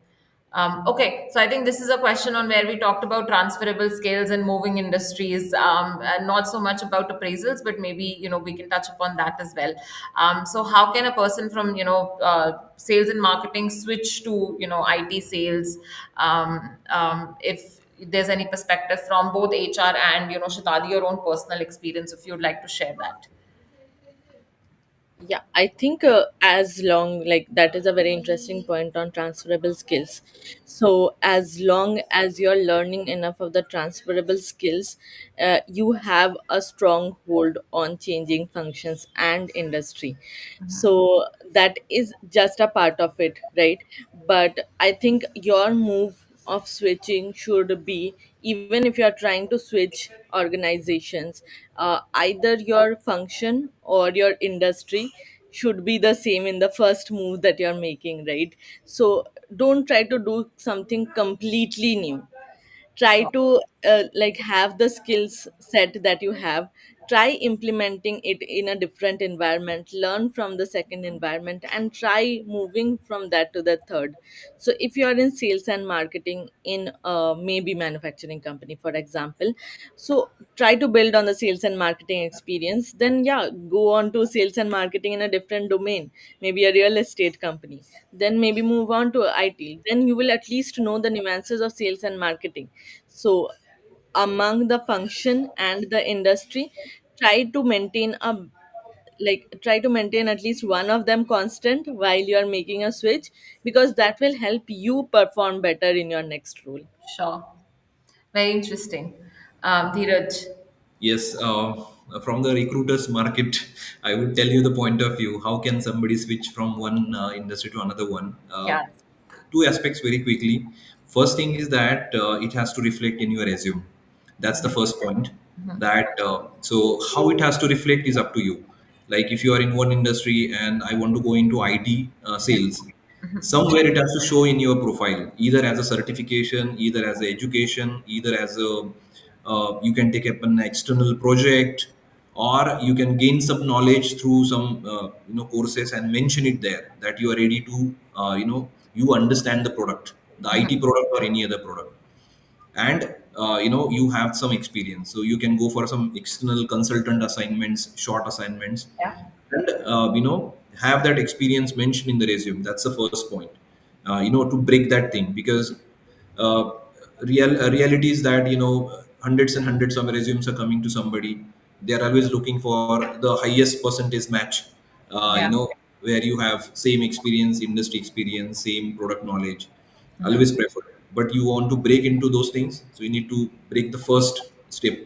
Okay, so I think this is a question on where we talked about transferable skills and moving industries, and not so much about appraisals, but maybe we can touch upon that as well. So how can a person from sales and marketing switch to IT sales, if there's any perspective from both HR and Shatadi, your own personal experience, if you'd like to share that. Yeah, I think as long, like, that is a very interesting point on transferable skills. So as long as you're learning enough of the transferable skills, you have a strong hold on changing functions and industry. So that is just a part of it, right? But I think your move of switching should be, even if you are trying to switch organizations, either your function or your industry should be the same in the first move that you're making, right? So don't try to do something completely new. Try Sure. to like have the skills set that you have, try implementing it in a different environment, learn from the second environment, and try moving from that to the third. So if you are in sales and marketing in maybe manufacturing company, for example, so try to build on the sales and marketing experience, then yeah, go on to sales and marketing in a different domain, maybe a real estate company, then maybe move on to IT. Then you will at least know the nuances of sales and marketing. So among the function and the industry, try to maintain a, try to maintain at least one of them constant while you are making a switch, because that will help you perform better in your next role. Sure. Very interesting. Dheeraj. Yes, from the recruiters market, I would tell you the point of view. How can somebody switch from one industry to another one? Yeah. Two aspects very quickly. First thing is that it has to reflect in your resume. That's the first point. That so how it has to reflect is up to you. Like if you are in one industry and I want to go into IT sales, somewhere it has to show in your profile, either as a certification, either as a education, either as a you can take up an external project, or you can gain some knowledge through some courses and mention it there that you are ready to you understand the product, the IT product or any other product, and you have some experience, so you can go for some external consultant assignments, short assignments, Yeah. and have that experience mentioned in the resume. That's the first point, to break that thing, because uh, reality is that hundreds and hundreds of resumes are coming to somebody. They are always looking for the highest percentage match, Yeah. where you have same experience, industry experience, same product knowledge, always preferred. But you want to break into those things, so you need to break the first step.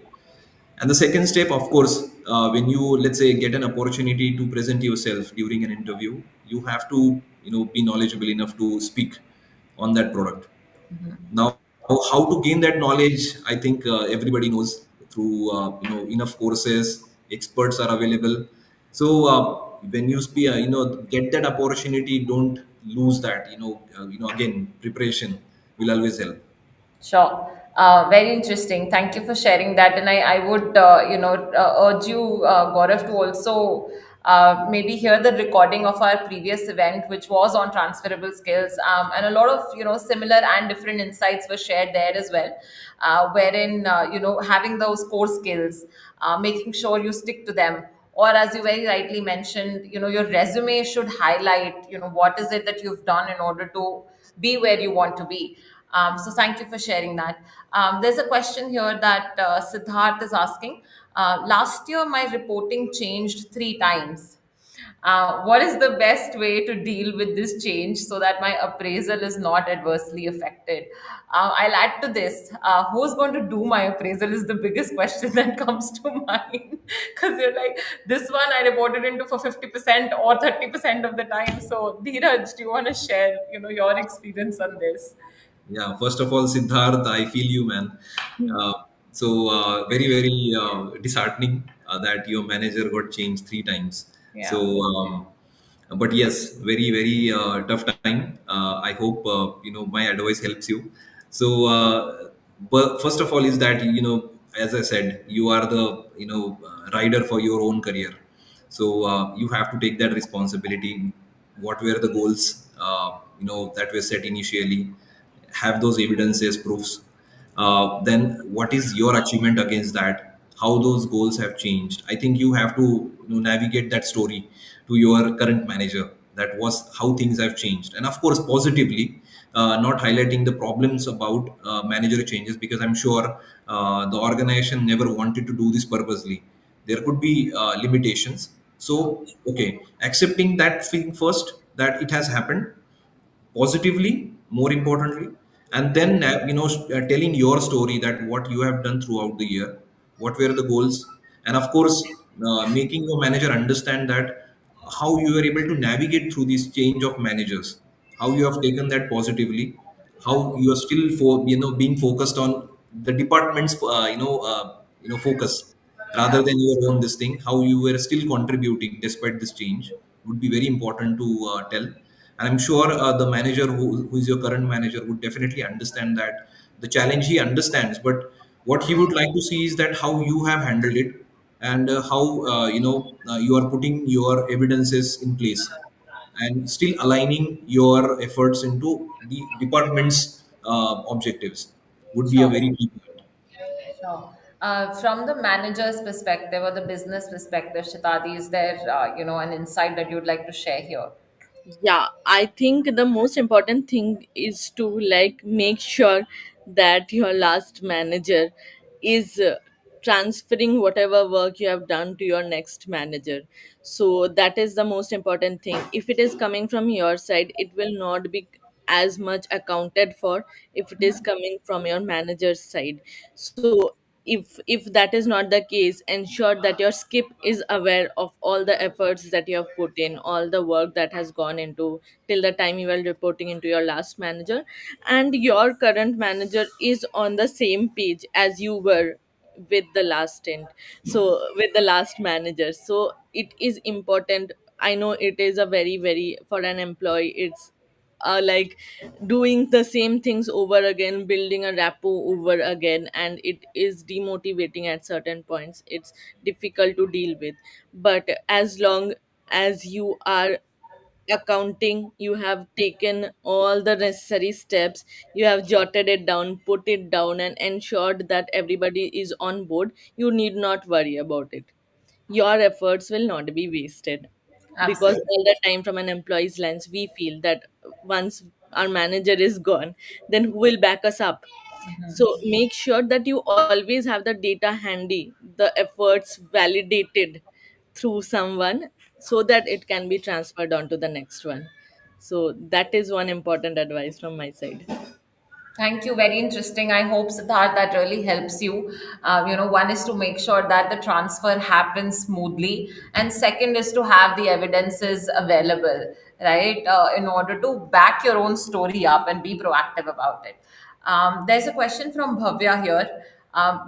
And the second step, of course, when you, let's say, get an opportunity to present yourself during an interview, you have to be knowledgeable enough to speak on that product. Now, how to gain that knowledge, I think everybody knows through enough courses, experts are available. So when you speak, get that opportunity, don't lose that. Again, preparation will always help. Sure. Very interesting. Thank you for sharing that. And I would, urge you, Gaurav, to also maybe hear the recording of our previous event, which was on transferable skills. And a lot of, similar and different insights were shared there as well, wherein, having those core skills, making sure you stick to them. Or as you very rightly mentioned, your resume should highlight, what is it that you've done in order to be where you want to be. So thank you for sharing that. There's a question here that Siddharth is asking. Last year, my reporting changed 3 times. What is the best way to deal with this change so that my appraisal is not adversely affected? I'll add to this. Who's going to do my appraisal is the biggest question that comes to mind. Because you're like, this one I reported into for 50% or 30% of the time. So, Dheeraj, do you want to share, your experience on this? Yeah, first of all, Siddharth, I feel you, man. Uh, very, very disheartening that your manager got changed 3 times. Yeah. So, but yes, very, very tough time. I hope my advice helps you. So, but first of all, is that as I said, you are the rider for your own career. So you have to take that responsibility. What were the goals that were set initially? have those evidences, proofs, then what is your achievement against that? How those goals have changed? I think you have to, navigate that story to your current manager. That was how things have changed, and of course, positively, not highlighting the problems about manager changes, because I'm sure the organization never wanted to do this purposely. There could be limitations. So, okay, accepting that thing first, that it has happened positively, more importantly, and then telling your story, that what you have done throughout the year, what were the goals, and of course, making your manager understand that how you were able to navigate through this change of managers, how you have taken that positively, how you are still being focused on the department's focus rather than your own this thing, how you were still contributing despite this change, would be very important to tell. And I'm sure the manager who is your current manager would definitely understand that the challenge he understands, but what he would like to see is that how you have handled it, and how you are putting your evidences in place, and still aligning your efforts into the department's objectives, would be a Sure. very key point. Sure. From the manager's perspective or the business perspective, Shitadi, is there, an insight that you'd like to share here? Yeah, I think the most important thing is to like make sure that your last manager is transferring whatever work you have done to your next manager. So that is the most important thing. If it is coming from your side, it will not be as much accounted for if it is coming from your manager's side. So if that is not the case, ensure that your skip is aware of all the efforts that you have put in, all the work that has gone into till the time you were reporting into your last manager, and your current manager is on the same page as you were with the last stint, so with the last manager. So it is important. I know it is a very for an employee, it's like doing the same things over again, building a rapport over again, and it is demotivating at certain points. It's difficult to deal with. But as long as you are accounting, you have taken all the necessary steps, you have jotted it down, put it down, and ensured that everybody is on board, you need not worry about it. Your efforts will not be wasted, because Absolutely. all the time from an employee's lens we feel that once our manager is gone, then who will back us up? So make sure that you always have the data handy, the efforts validated through someone, so that it can be transferred on to the next one. So that is one important advice from my side. Thank you. Very interesting. I hope, Siddharth, that really helps you. One is to make sure that the transfer happens smoothly, and second is to have the evidences available, right, in order to back your own story up and be proactive about it. There's a question from Bhavya here.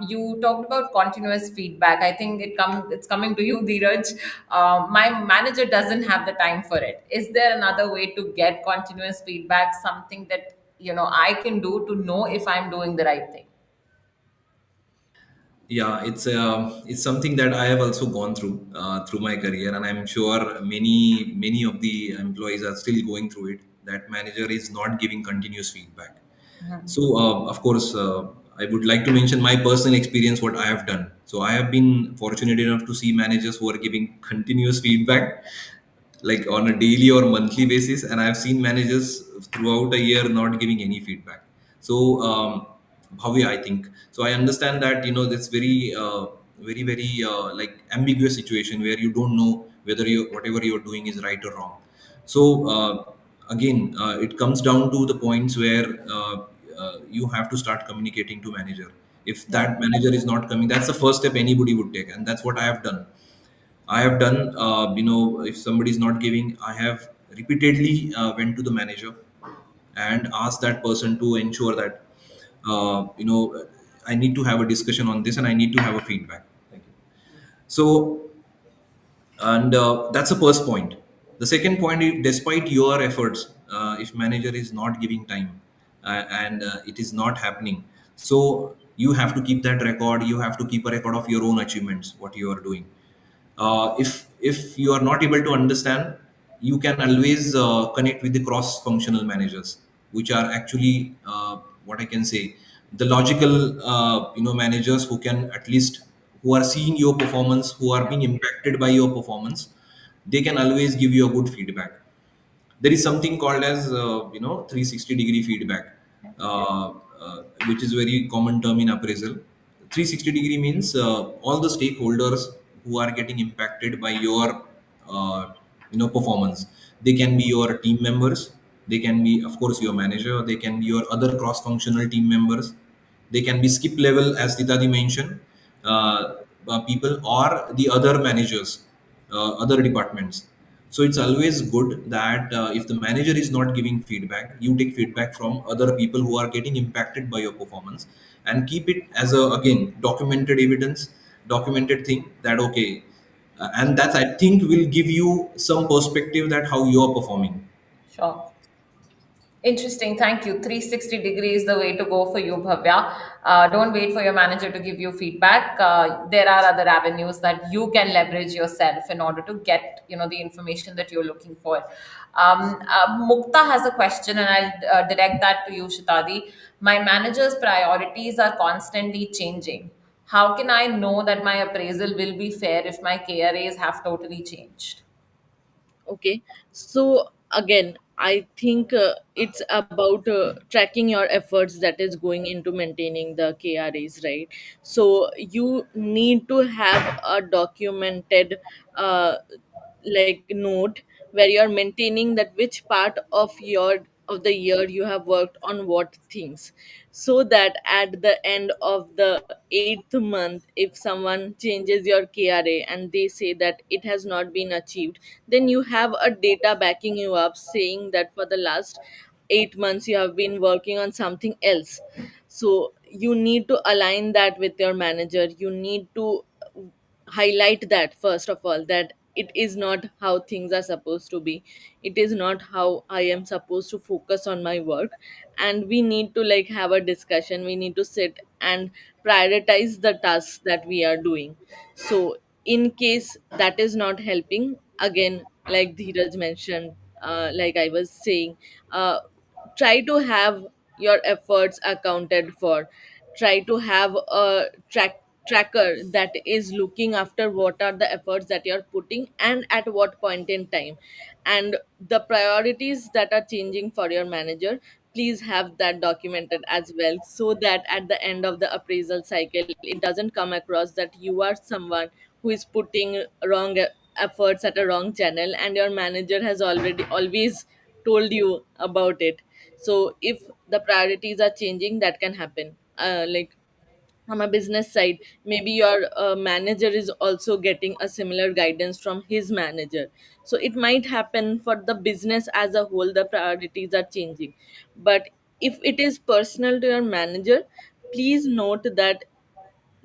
You talked about continuous feedback. I think it's coming to you, Dheeraj. My manager doesn't have the time for it. Is there another way to get continuous feedback? Something that I can do to know if I'm doing the right thing? Yeah, it's something that I have also gone through my career, and I'm sure many of the employees are still going through it. That manager is not giving continuous feedback. So, of course, I would like to mention my personal experience, what I have done. So, I have been fortunate enough to see managers who are giving continuous feedback, like on a daily or monthly basis, and I've seen managers throughout a year not giving any feedback. So, Bhavya, I think so. I understand that that's very like ambiguous situation where you don't know whether you whatever you're doing is right or wrong. So, again, it comes down to the points where you have to start communicating to manager. If that manager is not coming, that's the first step anybody would take, and that's what I have done. I have done, if somebody is not giving, I have repeatedly went to the manager and asked that person to ensure that, I need to have a discussion on this and I need to have a feedback. Thank you. So, and that's the first point. The second point is, despite your efforts, if manager is not giving time, and it is not happening, so you have to keep that record. You have to keep a record of your own achievements, what you are doing. If you are not able to understand, you can always connect with the cross functional managers. which are actually what I can say, the logical managers who can at least, who are seeing your performance, who are being impacted by your performance, they can always give you a good feedback. There is something called as 360-degree feedback, uh, which is very common term in appraisal. 360-degree means all the stakeholders who are getting impacted by your performance. They can be your team members, they can be of course your manager, they can be your other cross functional team members, they can be skip level as Titadi mentioned, people, or the other managers, other departments. So it's always good that if the manager is not giving feedback, you take feedback from other people who are getting impacted by your performance, and keep it as a, again, documented evidence, documented thing, that okay, and that I think will give you some perspective that how you are performing. Sure. Interesting. Thank you. 360 degrees the way to go for you, Bhavya. Don't wait for your manager to give you feedback. There are other avenues that you can leverage yourself in order to get, the information that you're looking for. Mukta has a question, and I'll direct that to you, Shitadi. My manager's priorities are constantly changing. How can I know that my appraisal will be fair if my KRAs have totally changed? Okay, so again, I think it's about tracking your efforts that is going into maintaining the KRAs, right? So you need to have a documented uh, like note where you're maintaining that which part of the year you have worked on what things, so that at the end of the eighth month, if someone changes your KRA and they say that it has not been achieved, then you have a data backing you up saying that for the last 8 months you have been working on something else. So you need to align that with your manager. You need to highlight that first of all, that it is not how things are supposed to be, it is not how I am supposed to focus on my work. And we need to like have a discussion, we need to sit and prioritize the tasks that we are doing. So in case that is not helping, again, like Dheeraj mentioned, like I was saying, uh, try to have your efforts accounted for. Try to have a tracker that is looking after what are the efforts that you're putting and at what point in time, and the priorities that are changing for your manager. Please have that documented as well, so that at the end of the appraisal cycle it doesn't come across that you are someone who is putting wrong efforts at a wrong channel and your manager has already always told you about it. So if the priorities are changing, that can happen. Like from a business side, maybe your manager is also getting a similar guidance from his manager. So it might happen for the business as a whole, the priorities are changing. But if it is personal to your manager, please note that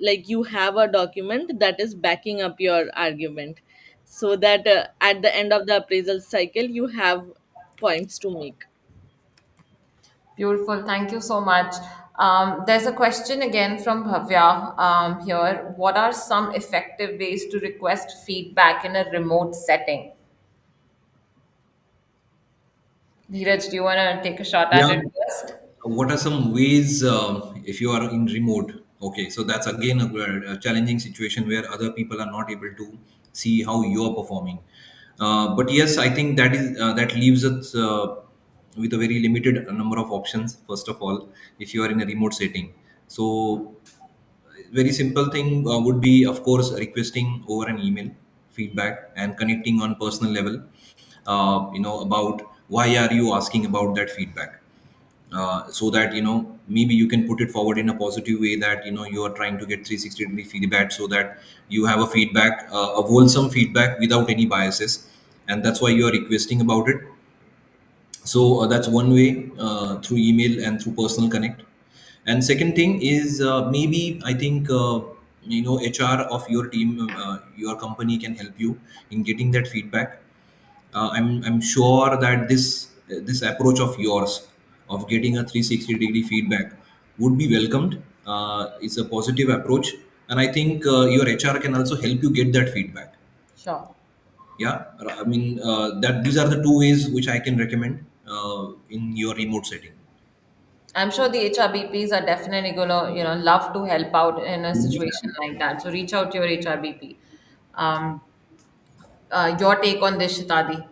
like you have a document that is backing up your argument, so that at the end of the appraisal cycle you have points to make. Beautiful. Thank you so much. There's a question again from Bhavya here. What are some effective ways to request feedback in a remote setting? Dheeraj, do you want to take a shot at Yeah. it first? What are some ways if you are in remote? Okay, so that's again a challenging situation where other people are not able to see how you are performing. But yes, I think that leaves us with a very limited number of options. First of all, if you are in a remote setting, so very simple thing would be, of course, requesting over an email feedback and connecting on personal level. About why are you asking about that feedback, so that maybe you can put it forward in a positive way, that you are trying to get 360-degree feedback, so that you have a feedback, a wholesome feedback without any biases, and that's why you are requesting about it. So that's one way, through email and through personal connect. And second thing is, maybe I think HR of your team, your company can help you in getting that feedback. I'm sure that this approach of yours of getting a 360-degree feedback would be welcomed. It's a positive approach, and I think your HR can also help you get that feedback. Sure. Yeah, I mean that these are the two ways which I can recommend in your remote setting. I'm sure the HRBPs are definitely gonna, love to help out in a situation like that. So reach out to your HRBP. Um, your take on this, Shitadi?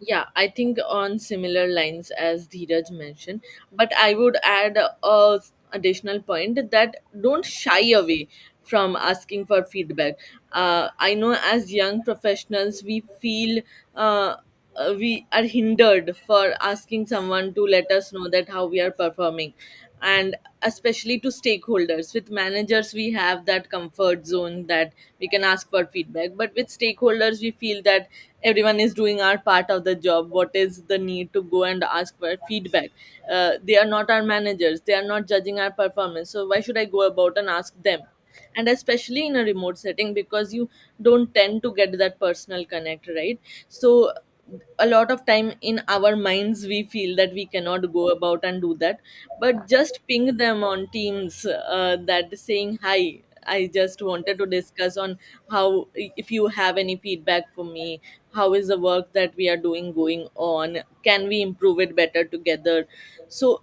Yeah, I think on similar lines as Dheeraj mentioned, but I would add a additional point that don't shy away from asking for feedback. I know as young professionals, we feel we are hindered for asking someone to let us know that how we are performing, and especially to stakeholders. With managers, we have that comfort zone that we can ask for feedback, but with stakeholders, we feel that everyone is doing our part of the job. What is the need to go and ask for feedback? They are not our managers, they are not judging our performance, so why should I go about and ask them? And especially in a remote setting, because you don't tend to get that personal connect, right? So a lot of time in our minds we feel that we cannot go about and do that, but just ping them on Teams, that saying, hi, I just wanted to discuss on how, if you have any feedback for me, how is the work that we are doing going on, can we improve it better together? So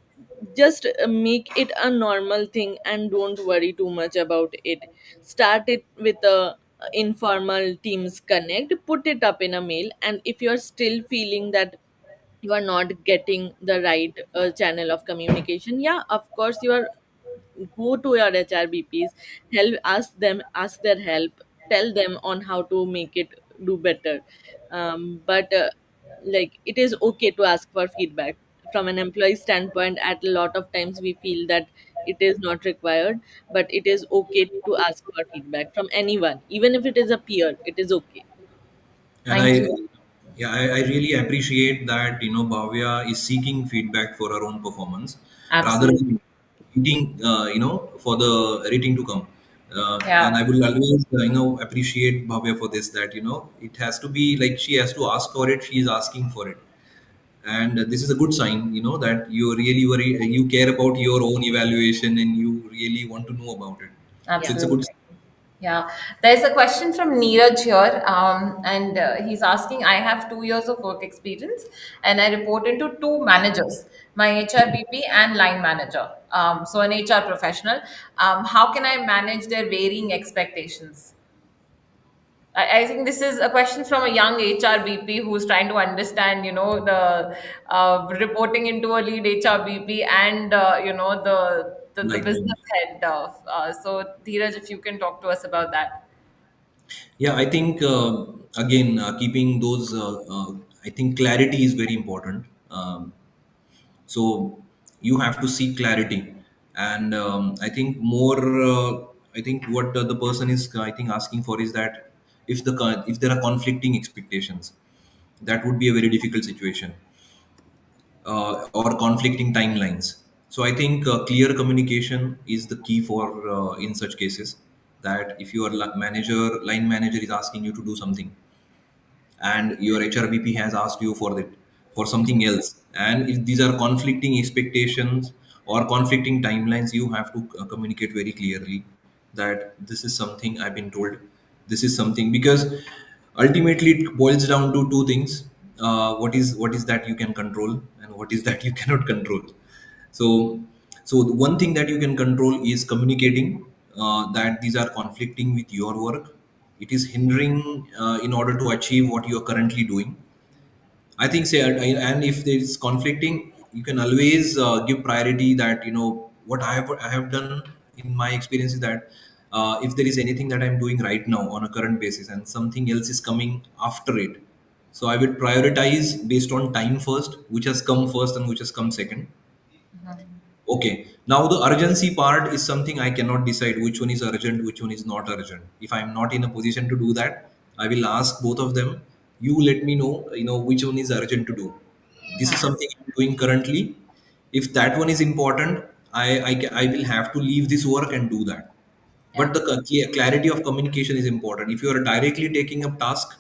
just make it a normal thing and don't worry too much about it. Start it with a informal Teams connect, put it up in a mail, and if you're still feeling that you are not getting the right channel of communication, yeah, of course, you are, go to your HRBPs, help, ask their help, tell them on how to make it do better. But like, it is okay to ask for feedback. From an employee standpoint, at a lot of times we feel that it is not required, but it is okay to ask for feedback from anyone, even if it is a peer, it is okay. And Thank you. I really appreciate that, Bhavya is seeking feedback for her own performance rather Absolutely. than waiting, for the rating to come. And Yeah. I will always, appreciate Bhavya for this, that, it has to be like she has to ask for it, she is asking for it. And this is a good sign, that you really worry, you care about your own evaluation and you really want to know about it. So Yeah. it's a good Absolutely. sign. Yeah, there's a question from Neeraj here, and he's asking, I have 2 years of work experience, and I report into two managers, my HRBP and line manager. So an HR professional. How can I manage their varying expectations? I think this is a question from a young HRBP who's trying to understand, the reporting into a lead HRBP and the Like them. business head. So Dheeraj, if you can talk to us about that. Yeah, I think again, keeping those, I think clarity is very important. So you have to seek clarity, and I think more. I think what the person is, I think, asking for is that if there are conflicting expectations, that would be a very difficult situation, or conflicting timelines. So I think clear communication is the key for in such cases. That if your line manager is asking you to do something, and your HRBP has asked you for it for something else, and if these are conflicting expectations or conflicting timelines, you have to communicate very clearly that this is something I've been told, this is something, because ultimately it boils down to two things: what is that you can control, and what is that you cannot control. So, the one thing that you can control is communicating that these are conflicting with your work. It is hindering in order to achieve what you are currently doing. I think, say, and if there is conflicting, you can always give priority. That, what I have done in my experience is that if there is anything that I'm doing right now on a current basis and something else is coming after it, so I would prioritize based on time first, which has come first and which has come second. Okay. Now the urgency part is something I cannot decide which one is urgent, which one is not urgent. If I'm not in a position to do that, I will ask both of them. You let me know, which one is urgent to do. This is something I'm doing currently. If that one is important, I will have to leave this work and do that. Yeah. But the clarity of communication is important. If you are directly taking up task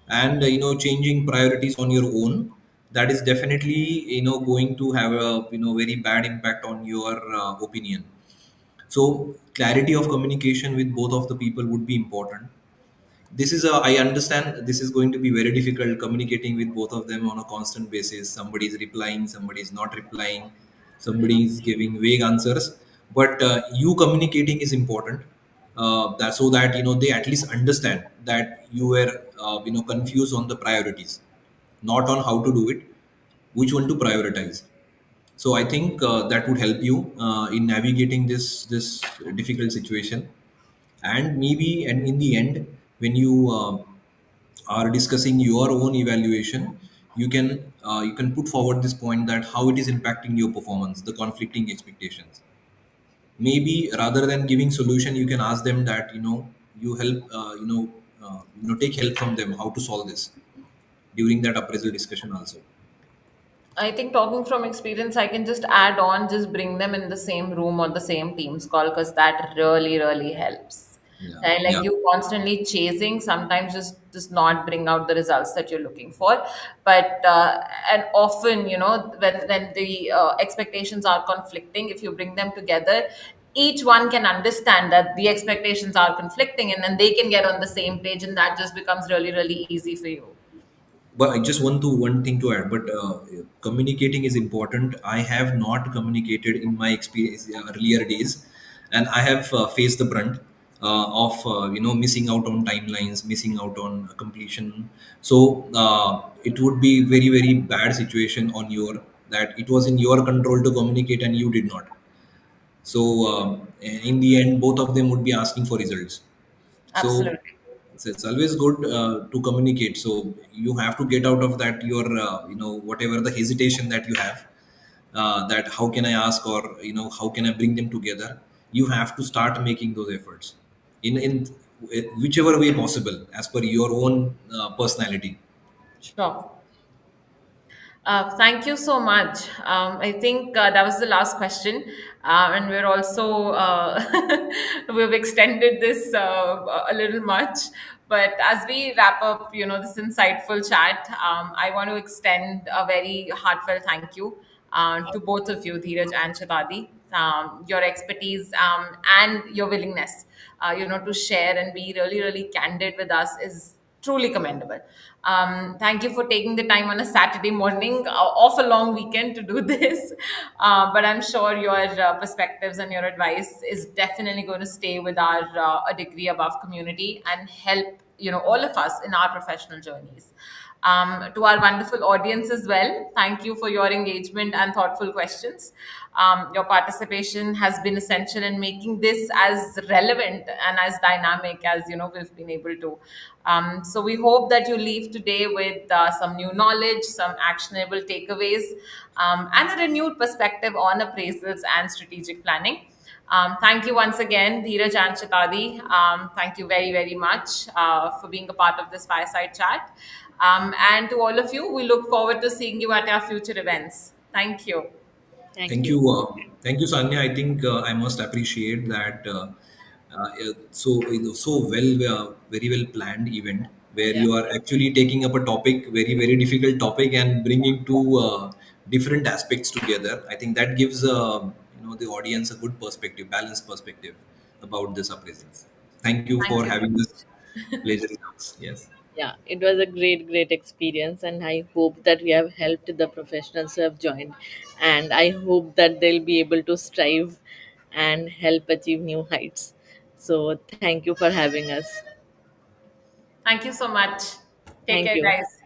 and changing priorities on your own, that is definitely going to have a very bad impact on your opinion. So clarity of communication with both of the people would be important. This is a, I understand this is going to be very difficult, communicating with both of them on a constant basis. Somebody is replying, somebody is not replying. somebody is giving vague answers. But you communicating is important, that so that they at least understand that you were confused on the priorities, not on how to do it, which one to prioritize. So I think that would help you in navigating this difficult situation. And maybe, and in the end, when you are discussing your own evaluation, you can put forward this point that how it is impacting your performance, the conflicting expectations. Maybe rather than giving solution, you can ask them that you help take help from them how to solve this during that appraisal discussion also. I think talking from experience, I can just add on, just bring them in the same room or the same Teams call, because that really, really helps. Yeah, And like yeah. you constantly chasing, sometimes just does not bring out the results that you're looking for. But and often, when the expectations are conflicting, if you bring them together, each one can understand that the expectations are conflicting, and then they can get on the same page, and that just becomes really, really easy for you. But I just want to one thing to add. But communicating is important. I have not communicated in my experience earlier days, and I have faced the brunt of missing out on timelines, missing out on completion. So it would be very very bad situation on your, that it was in your control to communicate and you did not. So in the end, both of them would be asking for results. So Absolutely. it's always good to communicate. So you have to get out of that your whatever the hesitation that you have, that how can I ask, or how can I bring them together. You have to start making those efforts in whichever way possible as per your own personality. Sure. Thank you so much. I think that was the last question, and we're also we've extended this a little much. But as we wrap up, this insightful chat, I want to extend a very heartfelt thank you to both of you, Dheeraj and Shatadi. Your expertise and your willingness, to share and be really, really candid with us is truly commendable. Thank you for taking the time on a Saturday morning off a long weekend to do this. But I'm sure your perspectives and your advice is definitely going to stay with our a degree above community and help all of us in our professional journeys. To our wonderful audience as well, thank you for your engagement and thoughtful questions. Your participation has been essential in making this as relevant and as dynamic as we've been able to. So we hope that you leave today with some new knowledge, some actionable takeaways, and a renewed perspective on appraisals and strategic planning. Thank you once again, Dheeraj and Shatadi. Thank you very, very much for being a part of this fireside chat. And to all of you, we look forward to seeing you at our future events. Thank you. Thank Thank you. you, Sanya. I think I must appreciate that so well, very well planned event where Yeah. you are actually taking up a topic, very very difficult topic, and bringing two different aspects together. I think that gives the audience a good perspective, balanced perspective about this appraisals. Thank you Thank for you so having this much. pleasure in us. Yes. Yeah, it was a great, great experience, and I hope that we have helped the professionals who have joined. And I hope that they'll be able to strive and help achieve new heights. So, thank you for having us. Thank you so much. Take Thank care, you. guys.